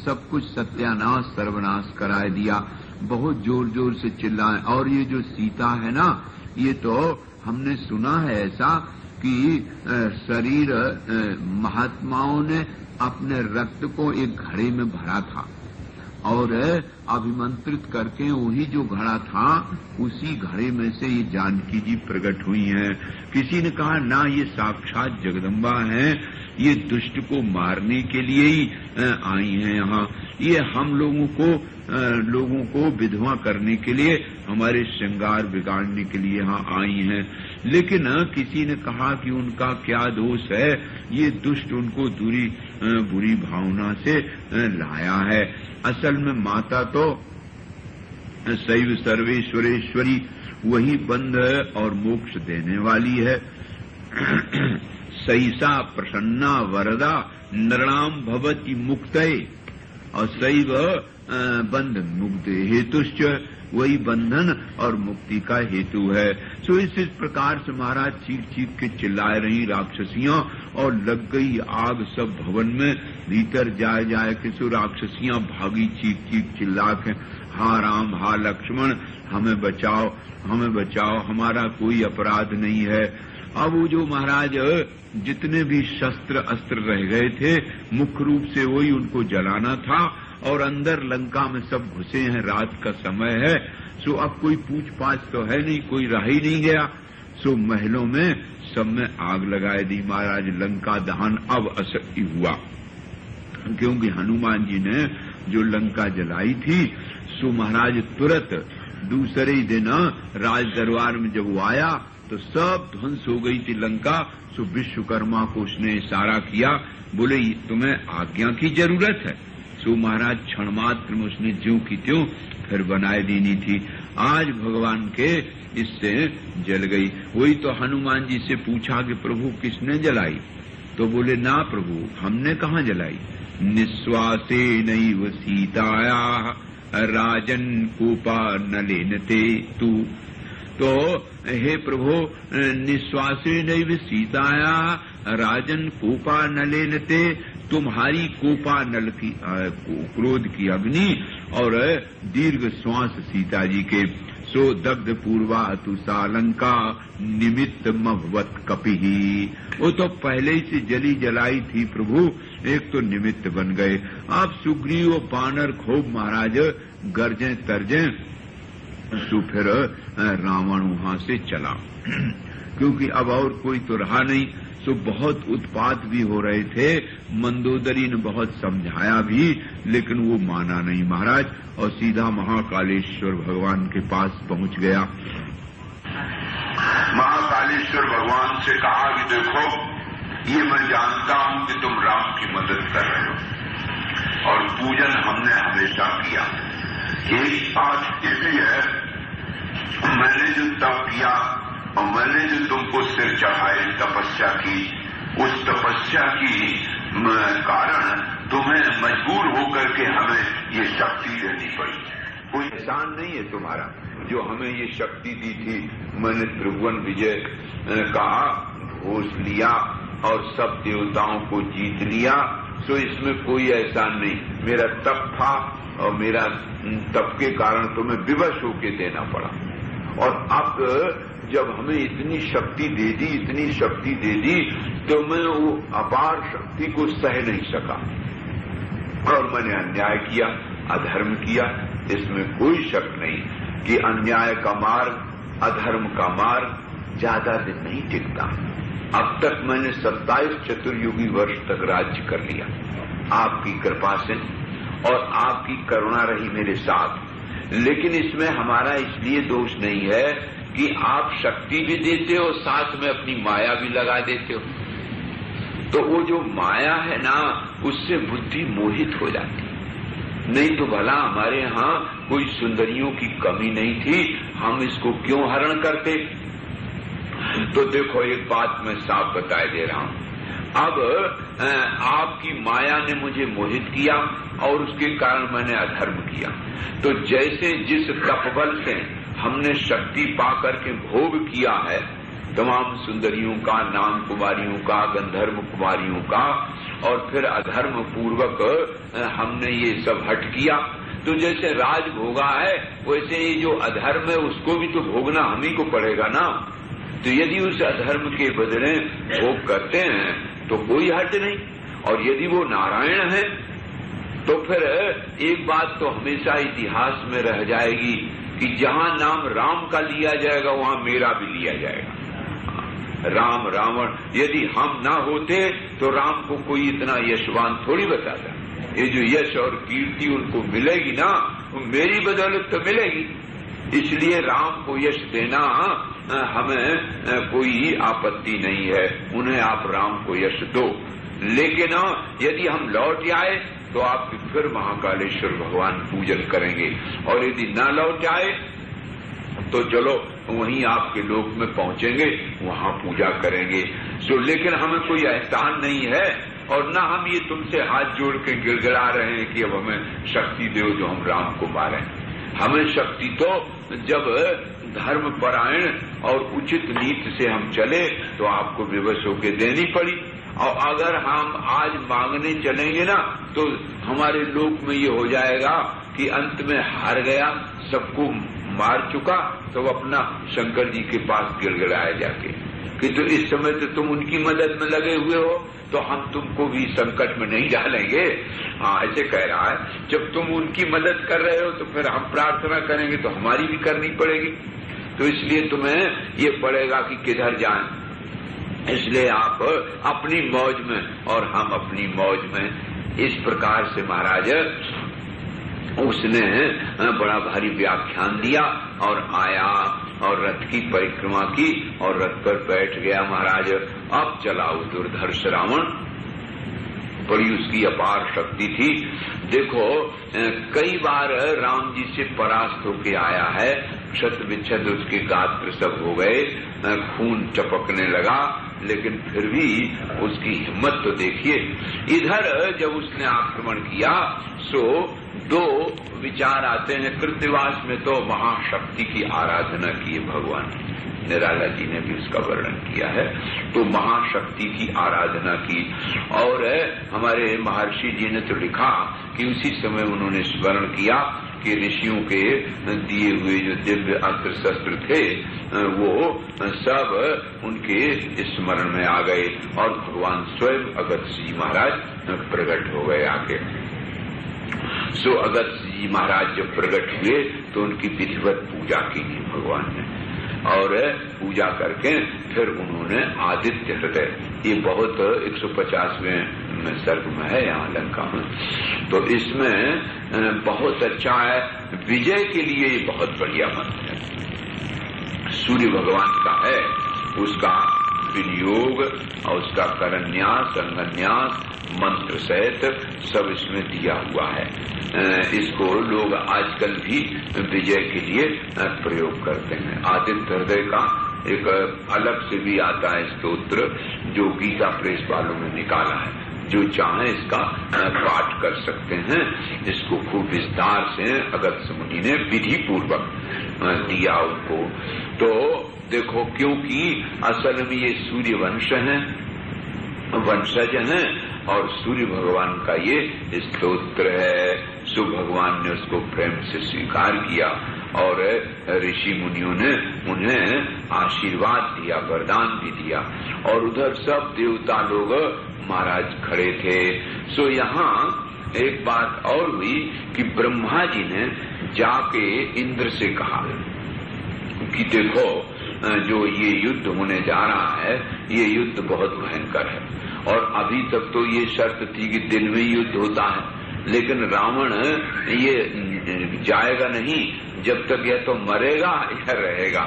सब कुछ सत्यानाश सर्वनाश कराए दिया। बहुत जोर जोर से चिल्लाए। और ये जो सीता है ना, ये तो हमने सुना है ऐसा कि शरीर महात्माओं ने अपने रक्त को एक घड़े में भरा था और अभिमंत्रित करके वही जो घड़ा था उसी घड़े में से ये जानकी जी प्रकट हुई हैं। किसी ने कहा ना, ये साक्षात जगदम्बा हैं, ये दुष्ट को मारने के लिए ही आई हैं यहाँ। ये हम लोगों को विधवा करने के लिए, हमारे श्रृंगार बिगाड़ने के लिए यहाँ आई हैं। लेकिन किसी ने कहा कि उनका क्या दोष है, ये दुष्ट उनको बुरी भावना से लाया है। असल में माता तो शैव सर्वेश्वरेश्वरी, वही बंध और मोक्ष देने वाली है। सैसा प्रसन्ना वरदा नृणाम भवति मुक्तये, और शैव बंध मुक्त हेतुश्च, वही बंधन और मुक्ति का हेतु है। सो इस प्रकार से महाराज चीख चीख के चिल्लाए रही राक्षसियां, और लग गई आग सब भवन में। भीतर जाए कि सो राक्षसियां भागी चीख चीख चिल्ला के, हा राम हा लक्ष्मण हमें बचाओ, हमारा कोई अपराध नहीं है। अब वो जो महाराज जितने भी शस्त्र अस्त्र रह गए थे, मुख्य रूप से वही उनको जलाना था, और अंदर लंका में सब घुसे हैं, रात का समय है। सो अब कोई पूछ पाछ तो है नहीं, कोई रह ही नहीं गया। सो महलों में सब में आग लगाए दी महाराज। लंका दहन अब अशक्य हुआ, क्योंकि हनुमान जी ने जो लंका जलाई थी, सो महाराज तुरंत दूसरे ही दिन राज दरबार में जब वो आया तो सब ध्वंस हो गई थी लंका। सो विश्वकर्मा को उसने इशारा किया, बोले तुम्हें आज्ञा की जरूरत है। सो महाराज क्षण मात्र में उसने ज्यों की त्यों फिर बनाए देनी थी। आज भगवान के इससे जल गई। वही तो हनुमान जी से पूछा कि प्रभु किसने जलाई, तो बोले ना प्रभु हमने कहाँ जलाई। निश्वासे नैव सीताया राजन कोपा न लेनते तू, तो हे प्रभु निश्वासे नैव सीताया राजन कोपा न लेनते, तुम्हारी कोपा नल की क्रोध की अग्नि और दीर्घ श्वास सीता जी के। सो दग्ध पूर्वा तुषा लंका निमित्त मभवत कपिही, वो तो पहले ही से जली जलाई थी प्रभु, एक तो निमित्त बन गए। अब सुग्रीव बानर खूब महाराज गरजें तरजें। सो फिर रावण वहां से चला, क्योंकि अब और कोई तो रहा नहीं। सो बहुत उत्पात भी हो रहे थे। मंदोदरी ने बहुत समझाया भी, लेकिन वो माना नहीं महाराज, और सीधा महाकालेश्वर भगवान के पास पहुंच गया। महाकालेश्वर भगवान से कहा कि देखो, ये मैं जानता हूं कि तुम राम की मदद कर रहे हो, और पूजन हमने हमेशा किया। एक बात ये भी है, मैंने जो तप किया और मैंने जो तुमको सिर चढ़ाए तपस्या की, उस तपस्या की कारण तुम्हें मजबूर होकर के हमें ये शक्ति देनी पड़ी। कोई एहसान नहीं है तुम्हारा जो हमें ये शक्ति दी थी। मैंने त्रिभुवन विजय का घोष लिया और सब देवताओं को जीत लिया। सो इसमें कोई एहसान नहीं, मेरा तप था और मेरा तप के कारण तुम्हें विवश होके देना पड़ा। और अब जब हमें इतनी शक्ति दे दी तो मैं वो अपार शक्ति को सह नहीं सका, और मैंने अन्याय किया, अधर्म किया। इसमें कोई शक नहीं कि अन्याय का मार्ग, अधर्म का मार्ग ज्यादा दिन नहीं टिकता। अब तक मैंने 27 चतुर्युगी वर्ष तक राज्य कर लिया आपकी कृपा से, और आपकी करुणा रही मेरे साथ। लेकिन इसमें हमारा इसलिए दोष नहीं है कि आप शक्ति भी देते हो, साथ में अपनी माया भी लगा देते हो। तो वो जो माया है ना, उससे बुद्धि मोहित हो जाती। नहीं तो भला हमारे यहाँ कोई सुंदरियों की कमी नहीं थी, हम इसको क्यों हरण करते। तो देखो एक बात मैं साफ बताए दे रहा हूं। अब आपकी माया ने मुझे मोहित किया और उसके कारण मैंने अधर्म किया। तो जैसे जिस तपबल से हमने शक्ति पाकर के भोग किया है तमाम सुंदरियों का, नाम कुमारियों का, गंधर्व कुमारियों का, और फिर अधर्म पूर्वक हमने ये सब हट किया, तो जैसे राज भोगा है वैसे ये जो अधर्म है उसको भी तो भोगना हम ही को पड़ेगा ना। तो यदि उस अधर्म के बदले भोग करते हैं तो कोई हट नहीं, और यदि वो नारायण है तो फिर एक बात तो हमेशा इतिहास में रह जाएगी कि जहां नाम राम का लिया जाएगा वहां मेरा भी लिया जाएगा। राम रावण यदि हम ना होते तो राम को कोई इतना यशवान थोड़ी बताता। ये जो यश और कीर्ति उनको मिलेगी ना, वो मेरी बदौलत तो मिलेगी। इसलिए राम को यश देना हमें कोई आपत्ति नहीं है, उन्हें आप राम को यश दो। लेकिन यदि हम लौट आए तो आप फिर महाकालेश्वर भगवान पूजन करेंगे, और यदि न लौट आए तो चलो वहीं आपके लोक में पहुंचेंगे, वहां पूजा करेंगे। लेकिन हमें कोई एहसान नहीं है, और न हम ये तुमसे हाथ जोड़ के गिड़गिड़ा रहे हैं कि अब हमें शक्ति दो जो हम राम को मारें। हमें शक्ति तो जब धर्म परायण और उचित नीति से हम चले तो आपको विवश होकर देनी पड़ी। और अगर हम आज मांगने चलेंगे ना तो हमारे लोक में ये हो जाएगा कि अंत में हार गया, सबको मार चुका, तो अपना शंकर जी के पास गिड़गिड़ाए जाके कि तो इस समय तो तुम उनकी मदद में लगे हुए हो, तो हम तुमको भी संकट में नहीं डालेंगे। ऐसे कह रहा है, जब तुम उनकी मदद कर रहे हो तो फिर हम प्रार्थना करेंगे तो हमारी भी करनी पड़ेगी। तो इसलिए तुम्हें ये पड़ेगा कि किधर जाएं। इसलिए आप अपनी मौज में और हम अपनी मौज में। इस प्रकार से महाराज उसने बड़ा भारी व्याख्यान दिया और आया और रथ की परिक्रमा की और रथ पर बैठ गया महाराज। अब चला दुर्धर्ष रावण, बड़ी उसकी अपार शक्ति थी। देखो कई बार राम जी से परास्त होके आया है, क्षत विच्छद उसके गात्र सब हो गए, खून चपकने लगा, लेकिन फिर भी उसकी हिम्मत तो देखिए। इधर जब उसने आक्रमण किया सो दो विचार आते हैं। कृत्यवास में तो महाशक्ति की आराधना की है भगवान, निराला जी ने भी उसका वर्णन किया है, तो महाशक्ति की आराधना की। और हमारे महर्षि जी ने तो लिखा कि उसी समय उन्होंने स्मरण किया कि ऋषियों के दिए हुए जो दिव्य अस्त्र शस्त्र थे वो सब उनके स्मरण में आ गए और भगवान स्वयं अगस्त्य जी महाराज प्रकट हो गए आके। सो अगस्त्य जी महाराज जब प्रकट हुए तो उनकी विधिवत पूजा की भगवान ने, और पूजा करके फिर उन्होंने आदित्य हृदय, ये बहुत 150वें सर्ग में है यहाँ लंका में, तो इसमें बहुत अच्छा है। विजय के लिए ये बहुत बढ़िया मंत्र है, सूर्य भगवान का है, उसका विनियोग और उसका करन्यास अंगन्यास मंत्र सहित सब इसमें दिया हुआ है। इसको लोग आजकल भी विजय के लिए प्रयोग करते हैं। आदित्य हृदय का एक अलग से भी आता है स्तोत्र जो गीता प्रेस वालों ने निकाला है, जो चाहे इसका पाठ कर सकते हैं। इसको खूब विस्तार से अगस्त्य मुनि ने विधि पूर्वक दिया उनको। तो देखो क्योंकि असल में ये सूर्य वंश है, वंशज हैं, और सूर्य भगवान का ये स्तोत्र है। सो भगवान ने उसको प्रेम से स्वीकार किया और ऋषि मुनियों ने उन्हें आशीर्वाद दिया, वरदान भी दिया, और उधर सब देवता लोग महाराज खड़े थे। सो यहाँ एक बात और हुई कि ब्रह्मा जी ने जाके इंद्र से कहा कि देखो जो ये युद्ध होने जा रहा है, ये युद्ध बहुत भयंकर है, और अभी तक तो ये शर्त थी कि दिन में युद्ध होता है, लेकिन रावण ये जाएगा नहीं जब तक यह तो मरेगा या रहेगा,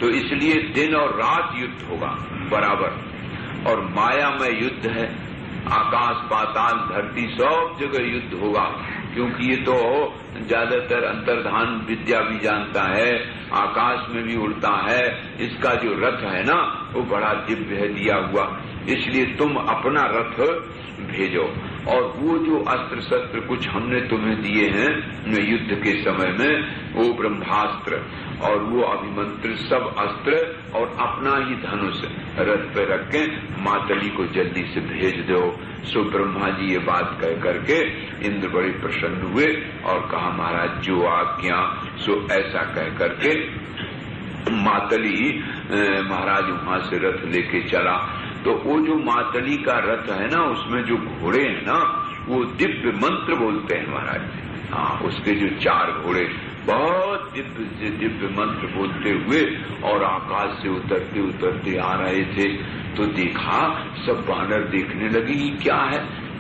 तो इसलिए दिन और रात युद्ध होगा बराबर, और माया में युद्ध है, आकाश पाताल धरती सब जगह युद्ध होगा, क्योंकि ये तो ज्यादातर अंतर्धान विद्या भी जानता है, आकाश में भी उड़ता है, इसका जो रथ है ना वो बड़ा दिव्य है दिया हुआ, इसलिए तुम अपना रथ भेजो, और वो जो अस्त्र शस्त्र कुछ हमने तुम्हें दिए हैं युद्ध के समय में, वो ब्रह्मास्त्र और वो अभिमंत्रित सब अस्त्र और अपना ही धनुष रथ पे रख के मातली को जल्दी से भेज दो। सो ब्रह्मा जी ये बात कह करके इंद्र बड़े प्रसन्न हुए और कहा महाराज जो आज्ञा। सो ऐसा कह करके मातली महाराज वहां से रथ लेके चला। तो वो जो मातली का रथ है ना, उसमें जो घोड़े हैं ना वो दिव्य मंत्र बोलते हैं महाराज। हाँ, उसके जो 4 घोड़े बहुत दिव्य से दिव्य मंत्र बोलते हुए और आकाश से उतरते उतरते आ रहे थे। तो देखा सब वानर देखने लगी क्या है,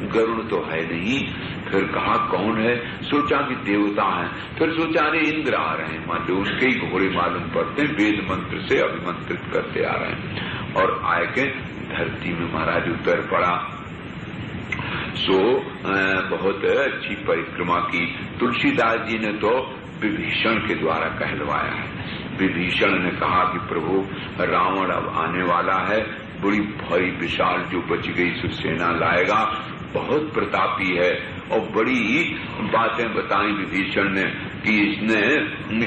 गरुड़ तो है नहीं। फिर कहा कौन है, सोचा कि देवता है। फिर सोचा अरे इंद्र आ रहे हैं, मान लो उनके ही घोड़े मालूम पड़ते हैं, वेद मंत्र से अभिमंत्रित करते आ रहे हैं। और आए के धरती में महाराज उतर पड़ा। सो बहुत अच्छी परिक्रमा की। तुलसीदास जी ने तो विभीषण के द्वारा कहलवाया है। विभीषण ने कहा कि प्रभु रावण अब आने वाला है, बड़ी भारी विशाल जो बच गई सुसेना लाएगा, बहुत प्रतापी है। और बड़ी बातें बताई विभीषण ने कि इसने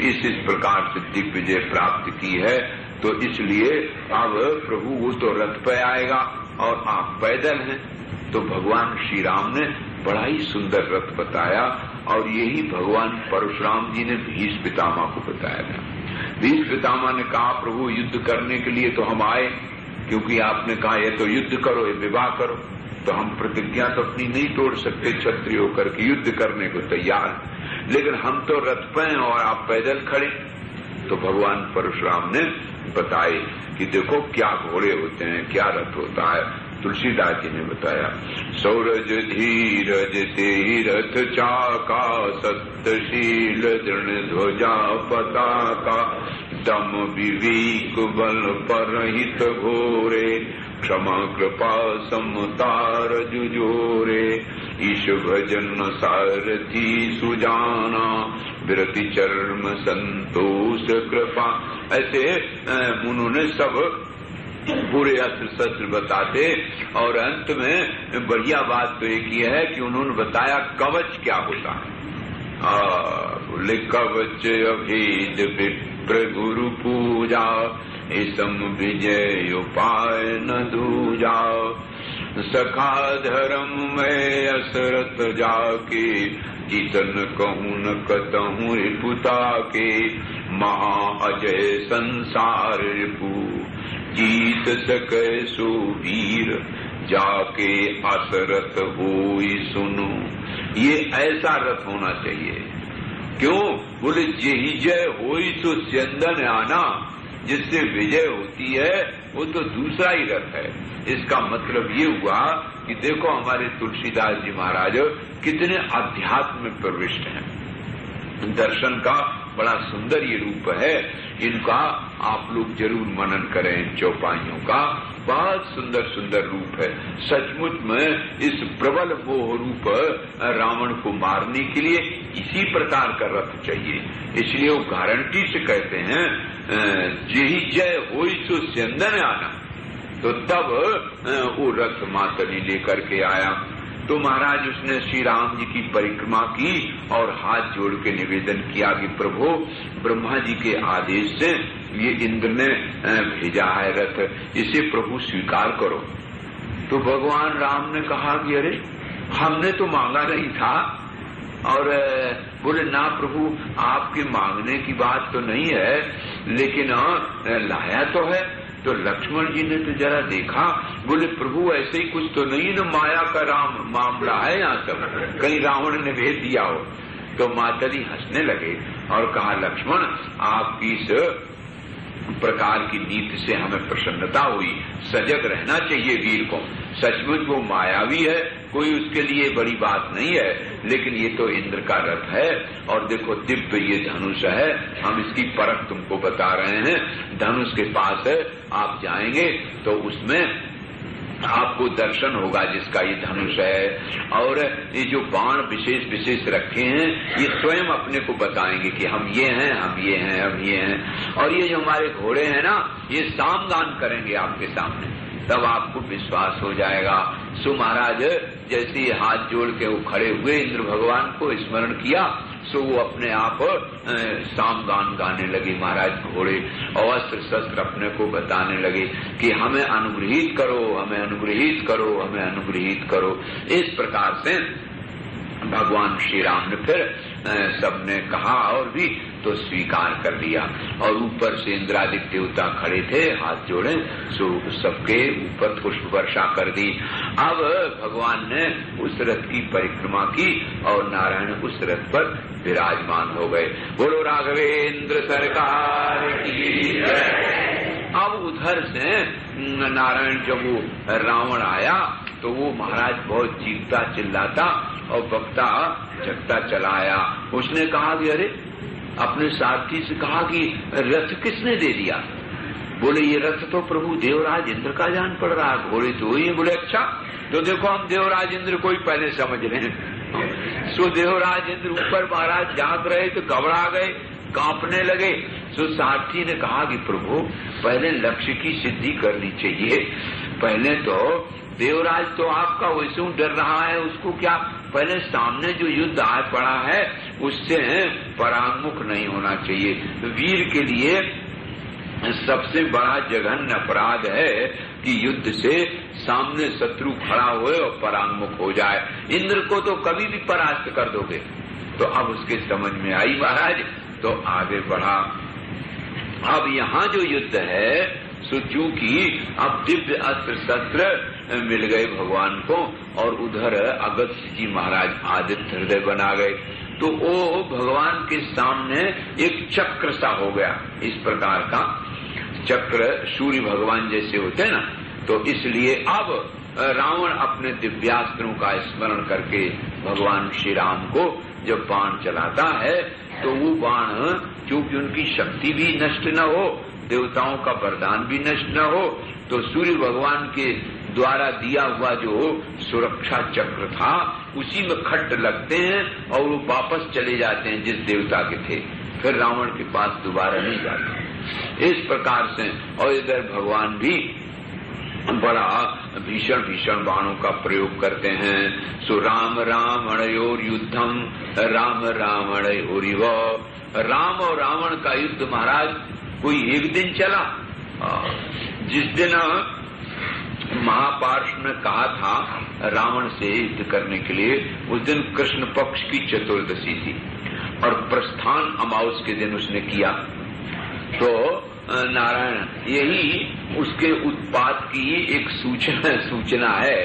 इस प्रकार से दिग्विजय प्राप्त की है, तो इसलिए अब प्रभु वो तो रथ पे आएगा और आप पैदल हैं। तो भगवान श्री राम ने बड़ा ही सुंदर रथ बताया और यही भगवान परशुराम जी ने भीष्म पितामह को बताया था। भीष्म पितामह ने कहा प्रभु युद्ध करने के लिए तो हम आए, क्योंकि आपने कहा ये तो युद्ध करो, ये विवाह करो, तो हम प्रतिज्ञा तो अपनी नहीं तोड़ सकते, क्षत्रिय होकर के युद्ध करने को तैयार, लेकिन हम तो रथ पे हैं और आप पैदल खड़े। तो भगवान परशुराम ने बताए कि देखो क्या घोड़े होते हैं, क्या रथ होता है। तुलसीदास जी ने बताया सौरज धीरज ते रथ चाका, सत्यशील दृढ़ ध्वजा पताका, दम विवेक बल परहित घोरे, क्षमा कृपा समतार जुजोरे, ईश भजन सारथी सुजाना, विरति चर्म संतोष कृपा। ऐसे उन्होंने सब पूरे अस्त्र शस्त्र बताते और अंत में बढ़िया बात तो एक ही है कि उन्होंने बताया कवच क्या होता है। बोले कवच अभेद विप्र गुरु पूजा, इसम विजय उपाय न दूजा, सखा धर्म में असरत जाके, जितन कहूं न कतहूं रिपुता के, महा अजय संसार रिपु, जीत सके सो वीर, जाके असरथ होई सुनो। ये ऐसा रथ होना चाहिए। क्यों? बोले जेहि जय होई तो स्यंदन आना, जिससे विजय होती है वो तो दूसरा ही रथ है। इसका मतलब ये हुआ कि देखो हमारे तुलसीदास जी महाराज कितने अध्यात्म में प्रविष्ट हैं। दर्शन का बड़ा सुंदर ये रूप है, इनका आप लोग जरूर मनन करें। चौपाइयों का बहुत सुंदर सुंदर रूप है। सचमुच में इस प्रबल मोह रूप रावण को मारने के लिए इसी प्रकार का रथ चाहिए। इसलिए वो गारंटी से कहते हैं जेहि जय होई सो स्यंदन आना। तो तब वो रथ मातनी लेकर के आया। तो महाराज उसने श्री राम जी की परिक्रमा की और हाथ जोड़ के निवेदन किया कि प्रभु ब्रह्मा जी के आदेश से ये इंद्र ने भेजा है रथ, इसे प्रभु स्वीकार करो। तो भगवान राम ने कहा कि अरे हमने तो मांगा नहीं था। और बोले ना प्रभु आपके मांगने की बात तो नहीं है, लेकिन लाया तो है। तो लक्ष्मण जी ने तो जरा देखा, बोले प्रभु ऐसे ही कुछ तो नहीं न, माया का राम मामला है यहाँ सब, कहीं रावण ने भेज दिया हो। तो माताजी हंसने लगे और कहा लक्ष्मण आपकी इस प्रकार की नीति से हमें प्रसन्नता हुई, सजग रहना चाहिए वीर को। सचमुच वो मायावी है, कोई उसके लिए बड़ी बात नहीं है, लेकिन ये तो इंद्र का रथ है। और देखो दिव्य ये धनुष है, हम इसकी परख तुमको बता रहे हैं। धनुष के पास है, आप जाएंगे तो उसमें आपको दर्शन होगा जिसका ये धनुष है। और ये जो बाण विशेष विशेष रखे हैं ये स्वयं अपने को बताएंगे कि हम ये हैं, हम ये हैं, हम ये हैं। और ये जो हमारे घोड़े हैं ना, ये सामगान करेंगे आपके सामने, तब आपको विश्वास हो जाएगा। सो महाराज जैसे ही हाथ जोड़ के वो खड़े हुए, इंद्र भगवान को स्मरण किया, सो वो अपने आप सामगान गाने लगे महाराज घोड़े, और अस्त्र शस्त्र अपने को बताने लगे कि हमें अनुग्रहित करो, हमें अनुग्रहित करो, हमें अनुग्रहित करो। इस प्रकार से भगवान श्री राम ने फिर सबने कहा और भी तो स्वीकार कर लिया। और ऊपर से इंद्रादिक देवता खड़े थे, हाथ जोड़े, सो सबके ऊपर पुष्प वर्षा कर दी। अब भगवान ने उस रथ की परिक्रमा की और नारायण उस रथ पर विराजमान हो गए। बोलो राघवेंद्र सरकार की जय। अब उधर से नारायण जब वो रावण आया तो वो महाराज बहुत चीखता चिल्लाता और बकता झकता चला आया। उसने कहा कि अरे, अपने सारथी से कहा कि रथ किसने दे दिया? बोले ये रथ तो प्रभु देवराज इंद्र का जान पड़ रहा है, घोड़े तो ही। बोले अच्छा, तो देखो हम देवराज इंद्र को ही पहले समझ रहे हैं। सो देवराज इंद्र ऊपर महाराज जाग रहे तो घबरा गए, कांपने लगे। सो सारथी ने कहा कि प्रभु पहले लक्ष्य की सिद्धि करनी चाहिए, पहले तो देवराज तो आपका वैसे डर रहा है, उसको क्या पहले सामने जो युद्ध आ पड़ा है उससे परांगमुख नहीं होना चाहिए। वीर के लिए सबसे बड़ा जघन्य अपराध है कि युद्ध से सामने शत्रु खड़ा हुए और परांगमुख हो जाए। इंद्र को तो कभी भी परास्त कर दोगे। तो अब उसके समझ में आई महाराज, तो आगे बढ़ा। अब यहाँ जो युद्ध है सो चूंकि अब दिव्य अस्त्र शस्त्र मिल गए भगवान को और उधर अगस्त्य जी महाराज आदित्य हृदय बना गए, तो वो भगवान के सामने एक चक्र सा हो गया। इस प्रकार का चक्र सूर्य भगवान जैसे होते ना, तो इसलिए अब रावण अपने दिव्यास्त्रों का स्मरण करके भगवान श्री राम को जब बाण चलाता है तो वो बाण क्योंकि उनकी शक्ति भी नष्ट न हो, देवताओं का वरदान भी नष्ट न हो, तो सूर्य भगवान के द्वारा दिया हुआ जो सुरक्षा चक्र था उसी में खट लगते हैं और वो वापस चले जाते हैं जिस देवता के थे, फिर रावण के पास दोबारा नहीं जाते। इस प्रकार से और इधर भगवान भी बड़ा भीषण भीषण बाणों का प्रयोग करते हैं। सो राम रावणयोर युद्धम राम रावणयोरिव। राम और रावण का युद्ध महाराज कोई एक दिन चला। जिस दिन महाभारत ने कहा था रावण से युद्ध करने के लिए, उस दिन कृष्ण पक्ष की चतुर्दशी थी और प्रस्थान अमावस के दिन उसने किया। तो नारायण यही उसके उत्पात की एक सूचना है,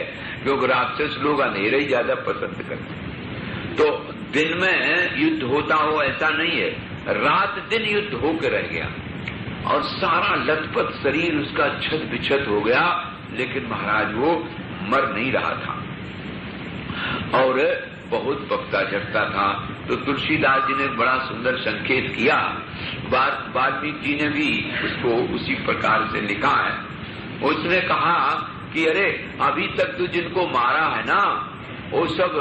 क्योंकि राक्षस लोग अंधेरे ही ज्यादा पसंद करते। तो दिन में युद्ध होता हो ऐसा नहीं है, रात दिन युद्ध होकर रह गया और सारा लथपथ शरीर उसका छत बिछत हो गया, लेकिन महाराज वो मर नहीं रहा था और बहुत बकता झकता था। तो तुलसीदास जी ने बड़ा सुंदर संकेत किया, वाल्मीकि जी ने भी उसको उसी प्रकार से लिखा है। उसने कहा कि अरे अभी तक तो जिनको मारा है ना वो सब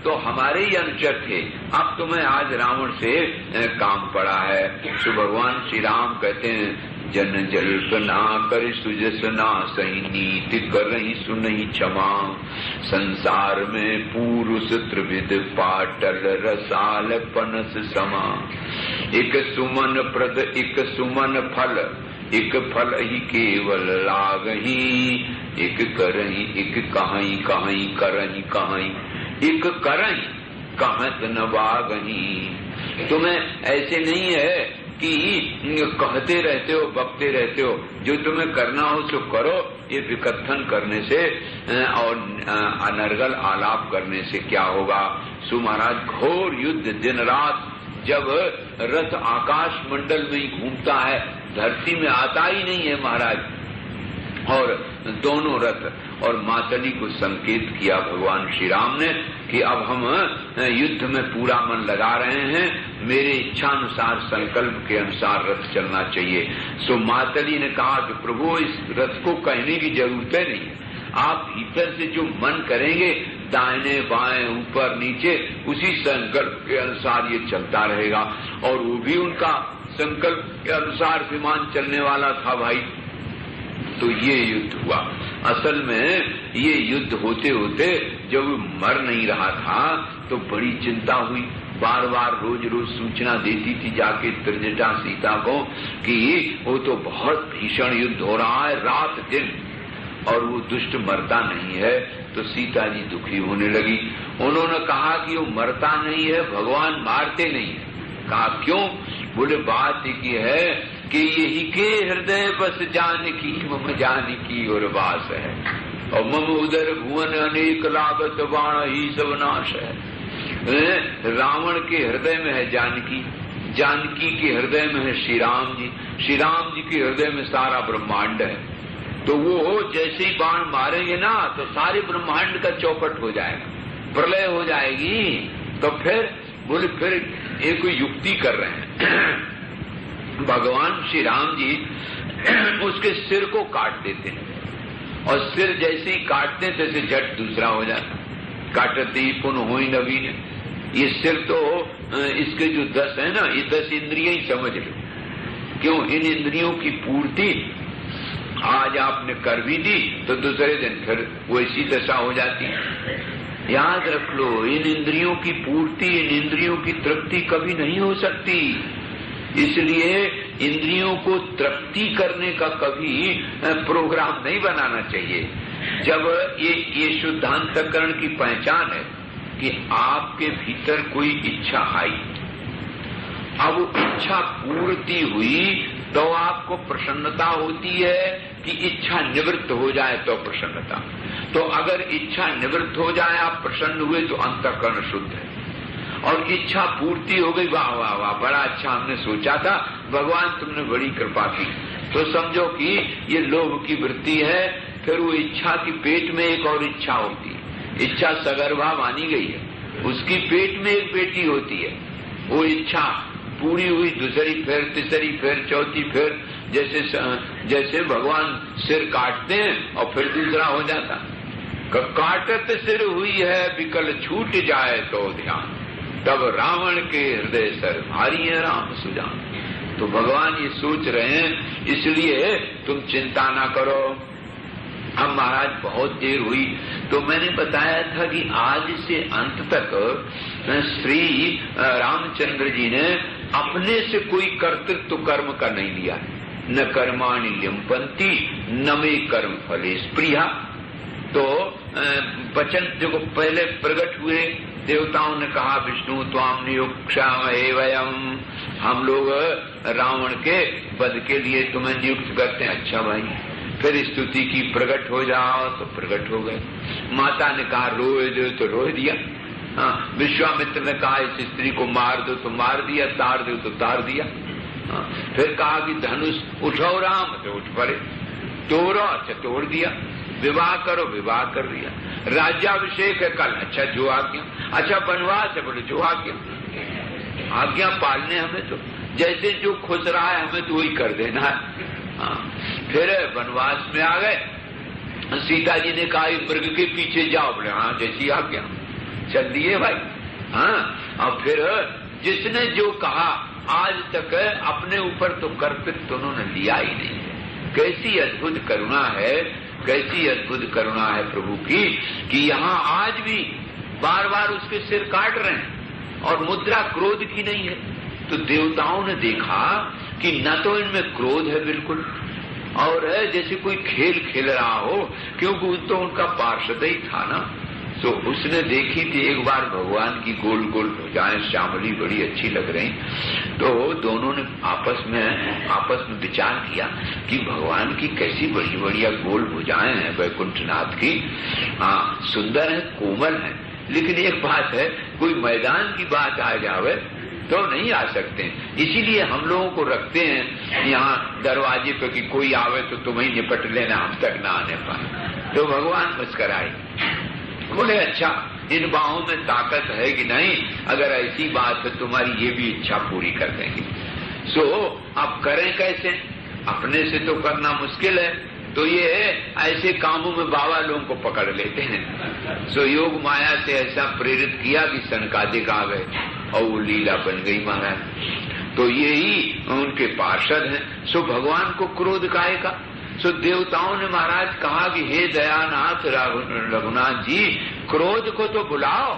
तो हमारे ही अनुचर थे, अब तुम्हें आज रावण से काम पड़ा है। तो भगवान श्री राम कहते हैं जन जल्पना कर सुजसना सही नीति कर रही सुनही क्षमा, संसार में पुरुष त्रिविध पाटल रसाल पनस समा, एक सुमन प्रद एक सुमन फल, एक फल ही केवल लागही, एक करही एक कहीं कहीं करही कहीं, एक करही कहत न बागही। तुम्हें ऐसे नहीं है कि कहते रहते हो बकते रहते हो, जो तुम्हें करना हो सो करो, ये विकथन करने से और अनर्गल आलाप करने से क्या होगा। सो महाराज घोर युद्ध दिन रात, जब रथ आकाश मंडल में ही घूमता है, धरती में आता ही नहीं है महाराज, और दोनों रथ और मातली को संकेत किया भगवान श्री राम ने कि अब हम युद्ध में पूरा मन लगा रहे हैं, मेरे इच्छानुसार संकल्प के अनुसार रथ चलना चाहिए। सो मातली ने कहा कि प्रभु इस रथ को कहने की जरूरत है नहीं, आप भीतर से जो मन करेंगे दाहिने बाएं ऊपर नीचे उसी संकल्प के अनुसार ये चलता रहेगा। और वो भी उनका संकल्प के अनुसार विमान चलने वाला था भाई। तो ये युद्ध हुआ। असल में ये युद्ध होते होते जब मर नहीं रहा था तो बड़ी चिंता हुई, बार बार रोज रोज सूचना देती थी जाके त्रिजटा सीता को कि वो तो बहुत भीषण युद्ध हो रहा है रात दिन और वो दुष्ट मरता नहीं है। तो सीता जी दुखी होने लगी। उन्होंने कहा कि वो मरता नहीं है, भगवान मारते नहीं है, कहा क्यों? बोले बात की है कि यही के हृदय बस जानकी मम जानकी और वास है, और मम उदर भुवन अनेक लागत बाण ही सब नाश है। रावण के हृदय में है जानकी, जानकी के हृदय में है श्री राम जी के हृदय में सारा ब्रह्मांड है। तो वो जैसे ही बाण मारेंगे ना तो सारे ब्रह्मांड का चौपट हो जाएगा, प्रलय हो जाएगी। तो फिर बोले फिर एक युक्ति कर रहे हैं। भगवान श्री राम जी उसके सिर को काट देते हैं, और सिर जैसे ही काटते हैं तैसे झट दूसरा हो जाता, काटते ही पुनः हो ही नवीन। ये सिर तो इसके जो 10 है ना, ये 10 इंद्रियां ही समझ लो। क्यों? इन इंद्रियों की पूर्ति आज आपने कर भी दी तो दूसरे दिन फिर वैसी दशा हो जाती है। याद रख लो, इन इंद्रियों की पूर्ति, इन इंद्रियों की तृप्ति कभी नहीं हो सकती। इसलिए इंद्रियों को तृप्ति करने का कभी प्रोग्राम नहीं बनाना चाहिए। जब ये शुद्धांतकरण की पहचान है कि आपके भीतर कोई इच्छा आई, अब इच्छा पूर्ति हुई तो आपको प्रसन्नता होती है कि इच्छा निवृत्त हो जाए तो प्रसन्नता। तो अगर इच्छा निवृत्त हो जाए, आप प्रसन्न हुए, तो अंतःकरण शुद्ध है। और इच्छा पूर्ति हो गई, वाह वाह वाह, बड़ा अच्छा हमने सोचा था, भगवान तुमने बड़ी कृपा की, तो समझो कि ये लोभ की वृत्ति है। फिर वो इच्छा की पेट में एक और इच्छा होती है, इच्छा सगर्भा मानी गई है, उसकी पेट में एक बेटी होती है। वो इच्छा पूरी हुई, दूसरी, फिर तीसरी, फिर चौथी, फिर जैसे भगवान सिर काटते हैं और फिर दूसरा हो जाता। काटत सिर हुई है विकल छूट जाए तो ध्यान, तब रावण के हृदय सर भारी है राम सुजान। तो भगवान ये सोच रहे हैं, इसलिए तुम चिंता ना करो। अब महाराज बहुत देर हुई तो मैंने बताया था कि आज से अंत तक श्री रामचंद्र जी ने अपने से कोई कर्तृत्व कर्म का नहीं लिया है। न कर्माणि लिम्पन्ति न मे कर्म फले स्प्रिया। तो वचन जो पहले प्रकट हुए, देवताओं ने कहा विष्णु त्वाम नियुक्ष्यामहे वयम, हम लोग रावण के वध के लिए तुम्हें नियुक्त करते हैं। अच्छा भाई, फिर स्तुति की प्रकट हो जाओ तो प्रकट हो गए। माता ने कहा रोए दो तो रोह दिया। हाँ, विश्वामित्र ने कहा इस स्त्री को मार दो तो मार दिया, तार दो तो तार दिया। हाँ, फिर कहा कि धनुष उठाओ राम, तो उठ पड़े। तोड़ो, अच्छा तोड़ दिया। विवाह करो, विवाह कर दिया। राज्याभिषेक है कल, अच्छा जो आज्ञा। अच्छा वनवास है, बोले जो आज्ञा। आज्ञा पालने हमें तो, जैसे जो खुश रहा है हमें तो वही कर देना है। हाँ, फिर वनवास में आ गए। सीता जी ने कहा मृग के पीछे जाओ, बोले हाँ जैसी आज्ञा, चल दिए भाई। हाँ, और फिर जिसने जो कहा, आज तक अपने ऊपर तो कर्तृत्व उन्होंने लिया ही नहीं है। कैसी अद्भुत करुणा है, कैसी अद्भुत करुणा है प्रभु की, कि यहाँ आज भी बार बार उसके सिर काट रहे हैं और मुद्रा क्रोध की नहीं है। तो देवताओं ने देखा कि न तो इनमें क्रोध है बिल्कुल, और है जैसे कोई खेल खेल रहा हो, क्योंकि तो उनका पार्षद ही था ना। तो उसने देखी थी एक बार भगवान की गोल गोल भुजाएं श्यामली बड़ी अच्छी लग रही, तो दोनों ने आपस में विचार किया कि भगवान की कैसी बड़ी बढ़िया गोल भुजाएं हैं वैकुंठनाथ की। हाँ, सुंदर है, कोमल है, लेकिन एक बात है, कोई मैदान की बात आ जावे तो नहीं आ सकते। इसीलिए हम लोगों को रखते हैं यहाँ दरवाजे पे कि कोई आवे तो तुम ही निपट लेना, हम तक ना आने पाए। तो भगवान मुस्कराए, बोले अच्छा इन बाहों में ताकत है कि नहीं, अगर ऐसी बात है तुम्हारी ये भी इच्छा पूरी कर देंगे। सो अब करें कैसे? अपने से तो करना मुश्किल है, तो ये ऐसे कामों में बाबा लोगों को पकड़ लेते हैं। सो योग माया से ऐसा प्रेरित किया कि सनकादिक आ गए और वो लीला बन गई महाराज। तो यही उनके पार्षद हैं। सो भगवान को क्रोध काहे का? सो देवताओं ने महाराज कहा कि हे दयानाथ रघुनाथ जी, क्रोध को तो बुलाओ,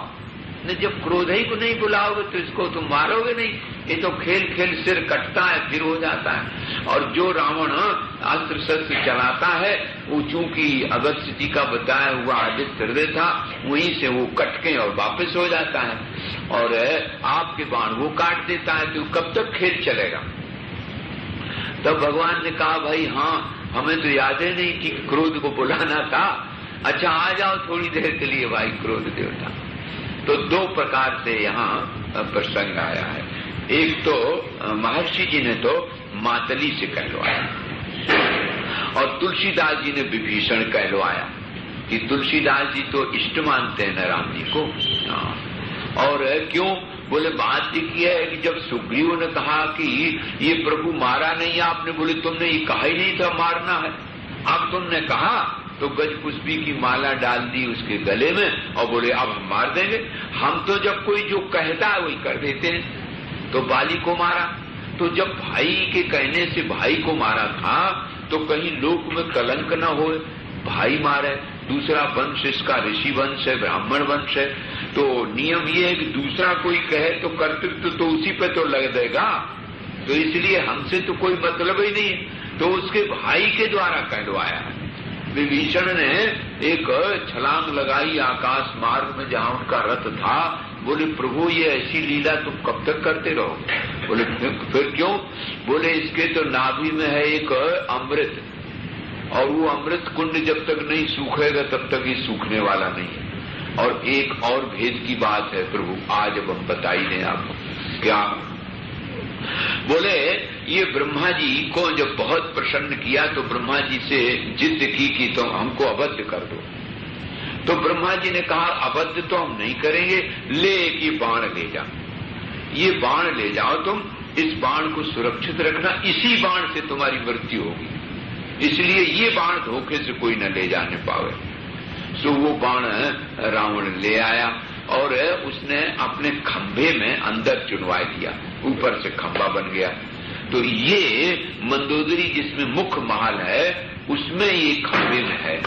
जब क्रोध ही को नहीं बुलाओगे तो इसको तुम मारोगे नहीं। ये तो खेल खेल सिर कटता है फिर हो जाता है। और जो रावण अस्त्र शस्त्र चलाता है वो चूंकि अगस्त्य जी का बताया हुआ आदित्य हृदय था, वहीं से वो कटके और वापस हो जाता है। और आपके बाण वो काट देता है, तो कब तक खेल चलेगा? तब भगवान ने कहा, भाई हाँ, हमें तो याद ही नहीं कि क्रोध को बुलाना था। अच्छा, आ जाओ थोड़ी देर के लिए भाई क्रोध देवता। तो दो प्रकार से यहाँ प्रसंग आया है। एक तो महर्षि जी ने तो मातली से कहलवाया, और तुलसीदास जी ने विभीषण कहलवाया कि तुलसीदास जी तो इष्ट मानते हैं न राम जी को। और क्यों? बोले बात ये है कि जब सुग्रीव ने कहा कि ये प्रभु मारा नहीं आपने, बोले तुमने ये कहा ही नहीं था मारना है, अब तुमने कहा तो गजपुष्पी की माला डाल दी उसके गले में और बोले अब हम मार देंगे। हम तो जब कोई जो कहता है वही कर देते हैं। तो बाली को मारा, तो जब भाई के कहने से भाई को मारा था तो कहीं लोक में कलंक न हो, भाई मारे। दूसरा वंश इसका ऋषि वंश है, ब्राह्मण वंश है, तो नियम ये है कि दूसरा कोई कहे तो कर्तृत्व तो उसी पे तो लग देगा, तो इसलिए हमसे तो कोई मतलब ही नहीं है। तो उसके भाई के द्वारा कहलवाया है। विभीषण ने एक छलांग लगाई आकाश मार्ग में जहां उनका रथ था। बोले प्रभु ये ऐसी लीला तुम कब तक करते रहो? बोले फिर क्यों? बोले इसके तो नाभि में है एक अमृत, और वो अमृत कुंड जब तक नहीं सूखेगा तब तक ये सूखने वाला नहीं है। और एक और भेद की बात है प्रभु, आज अब हम बताई दें आपको क्या। बोले ये ब्रह्मा जी को जब बहुत प्रसन्न किया तो ब्रह्मा जी से जिद की कि तुम हमको अबद्ध कर दो। तो ब्रह्मा जी ने कहा अबद्ध तो हम नहीं करेंगे, ले एक ये बाण ले जाओ, ये बाण ले जाओ तुम, इस बाण को सुरक्षित रखना, इसी बाण से तुम्हारी मृत्यु होगी, इसलिए ये बाण धोखे से कोई न ले जाने पावे। सो वो बाण रावण ले आया और उसने अपने खंभे में अंदर चुनवा दिया, ऊपर से खंभा बन गया। तो ये मंदोदरी जिसमें मुख्य महल है उसमें ये खंभे में है।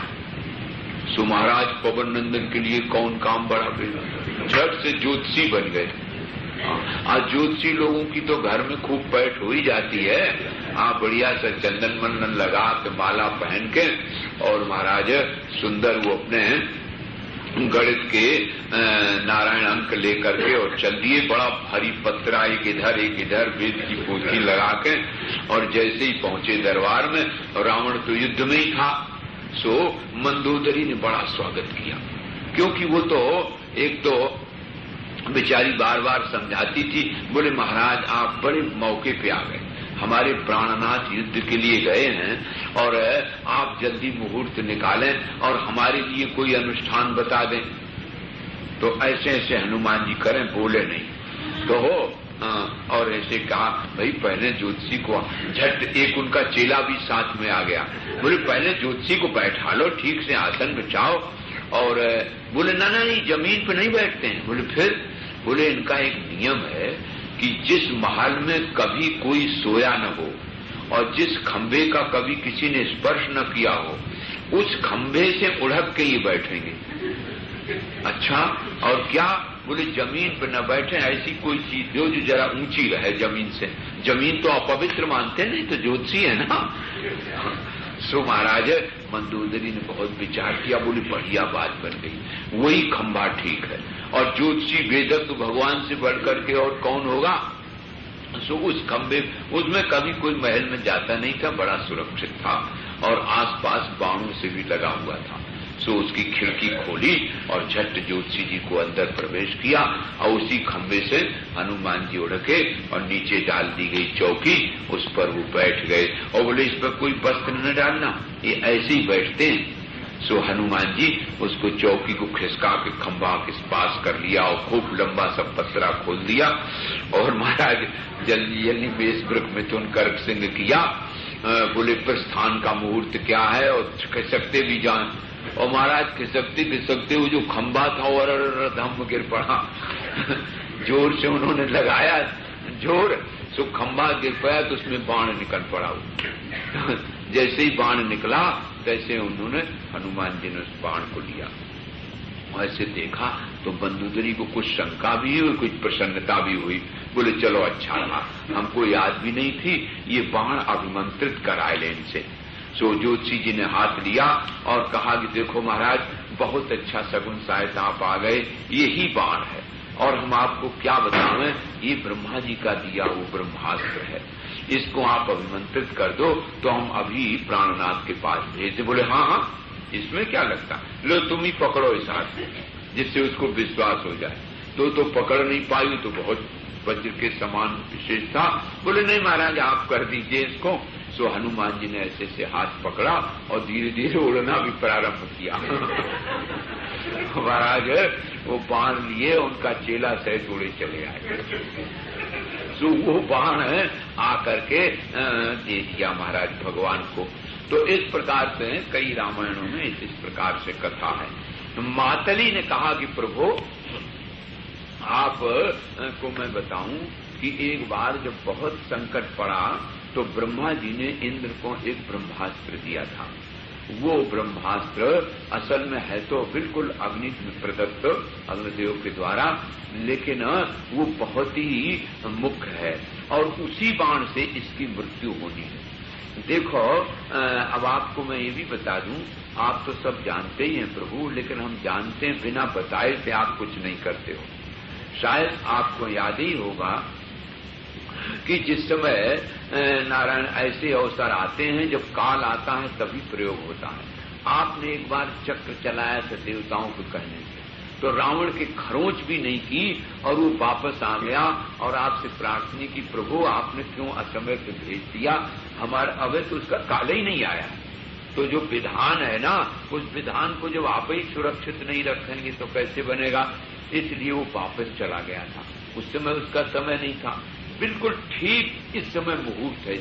सो महाराज पवन नंदन के लिए कौन काम बड़ा बेला, झट से ज्योतिषी बन गए। आज ज्योतिषी लोगों की तो घर में खूब पैठ हो ही जाती है। आप बढ़िया से चंदन मंदन लगा के माला पहन के और महाराज सुंदर वो अपने गणित के नारायण अंक लेकर के और चल दिए, बड़ा भारी पत्रा एक इधर वेद की पोथी लगा के, और जैसे ही पहुंचे दरबार में, रावण तो युद्ध में ही था। सो मंदोदरी ने बड़ा स्वागत किया, क्योंकि वो तो एक तो बेचारी बार बार समझाती थी। बोले महाराज आप बड़े मौके पे आ गए, हमारे प्राणनाथ युद्ध के लिए गए हैं और आप जल्दी मुहूर्त निकालें और हमारे लिए कोई अनुष्ठान बता दें। तो ऐसे ऐसे हनुमान जी करें, बोले नहीं तो हो। और ऐसे कहा भाई पहले ज्योतिषी को, झट एक उनका चेला भी साथ में आ गया। बोले पहले ज्योतिषी को बैठा लो, ठीक से आसन बिछाओ। और बोले ना नहीं जमीन पे नहीं बैठते हैं। बोले फिर? बोले इनका एक नियम है कि जिस महल में कभी कोई सोया न हो और जिस खंभे का कभी किसी ने स्पर्श न किया हो, उस खंभे से उड़क के ये बैठेंगे। अच्छा, और क्या? बोले जमीन पर न बैठे, ऐसी कोई चीज जो जरा ऊंची रहे जमीन से। जमीन तो अपवित्र मानते नहीं, तो ज्योतिषी है ना। सो महाराज मंदोदरी ने बहुत विचार किया, बोली बढ़िया बात बन गई, वही खंभा ठीक है। और ज्योतिषी वेदक तो भगवान से बढ़कर के और कौन होगा। सो उस खंभे, उसमें कभी कोई महल में जाता नहीं था, बड़ा सुरक्षित था और आसपास बाणों से भी लगा हुआ था। सो उसकी खिड़की खोली और झट ज्योतिषी जी को अंदर प्रवेश किया और उसी खंभे से हनुमान जी उड़के और नीचे डाल दी गई चौकी, उस पर वो बैठ गए। और बोले इस पर कोई वस्त्र न डालना, ये ऐसे ही बैठते हैं। सो हनुमान जी उसको चौकी को खिसका के खंभा के पास कर लिया और खूब लंबा सा पतरा खोल दिया। और महाराज जल्दी जल्दी वेशवृक मिथुन कर्क सिंह किया। बोले प्रस्थान का मुहूर्त क्या है और खिसकते भी जान। और महाराज खिसकते वो जो खंभा था और धम गिर पड़ा। जोर से उन्होंने लगाया जोर, सो खंभा गिर पाया तो उसमें बाण निकल पड़ा। जैसे ही बाण निकला तैसे उन्होंने हनुमान जी ने उस बाण को लिया। ऐसे देखा तो मंदोदरी को कुछ शंका भी हुई, कुछ प्रसन्नता भी हुई। बोले चलो अच्छा रहा, हमको याद भी नहीं थी, ये बाण अभिमंत्रित कराए ले इनसे। सो ज्योतिषी जी ने हाथ लिया और कहा कि देखो महाराज बहुत अच्छा सगुन सहायता आप आ गए, यही बाण है और हम आपको क्या बतावें, ये ब्रह्मा जी का दिया वो ब्रह्मास्त्र है, इसको आप अभिमंत्रित कर दो तो हम अभी प्राणनाथ के पास भेज दे। बोले हाँ हाँ, इसमें क्या लगता, लो तुम ही पकड़ो इस हाथ में, जिससे उसको विश्वास हो जाए। तो पकड़ नहीं पाई, तो बहुत वज्र के समान विशेष था। बोले नहीं महाराज, आप कर दीजिए इसको। सो हनुमान जी ने ऐसे से हाथ पकड़ा और धीरे धीरे उड़ना भी प्रारंभ किया। महाराज वो बाण लिए, उनका चेला सहित उड़े चले आए। सो वो बाण आकर के दे दिया महाराज भगवान को। तो इस प्रकार से कई रामायणों में इस प्रकार से कथा है। मातली ने कहा कि प्रभु आप को मैं बताऊं कि एक बार जब बहुत संकट पड़ा तो ब्रह्मा जी ने इंद्र को एक ब्रह्मास्त्र दिया था। वो ब्रह्मास्त्र असल में है तो बिल्कुल अग्नि में प्रदत्त अग्निदेव के द्वारा, लेकिन वो बहुत ही मुख्य है और उसी बाण से इसकी मृत्यु होनी है। देखो अब आपको मैं ये भी बता दूं, आप तो सब जानते ही हैं प्रभु, लेकिन हम जानते हैं बिना बताए से आप कुछ नहीं करते हो। शायद आपको याद ही होगा कि जिस समय नारायण ऐसे अवसर आते हैं जब काल आता है तभी प्रयोग होता है। आपने एक बार चक्र चलाया था देवताओं को कहने से, तो रावण के खरोंच भी नहीं की और वो वापस आ गया और आपसे प्रार्थना की प्रभु आपने क्यों असमय पे भेज दिया, हमारा अवै तो उसका काल ही नहीं आया। तो जो विधान है ना, उस विधान को जब आप ही सुरक्षित नहीं रखेंगे तो कैसे बनेगा, इसलिए वो वापस चला गया था। उस समय उसका समय नहीं था, बिल्कुल ठीक इस समय मुहूर्त है।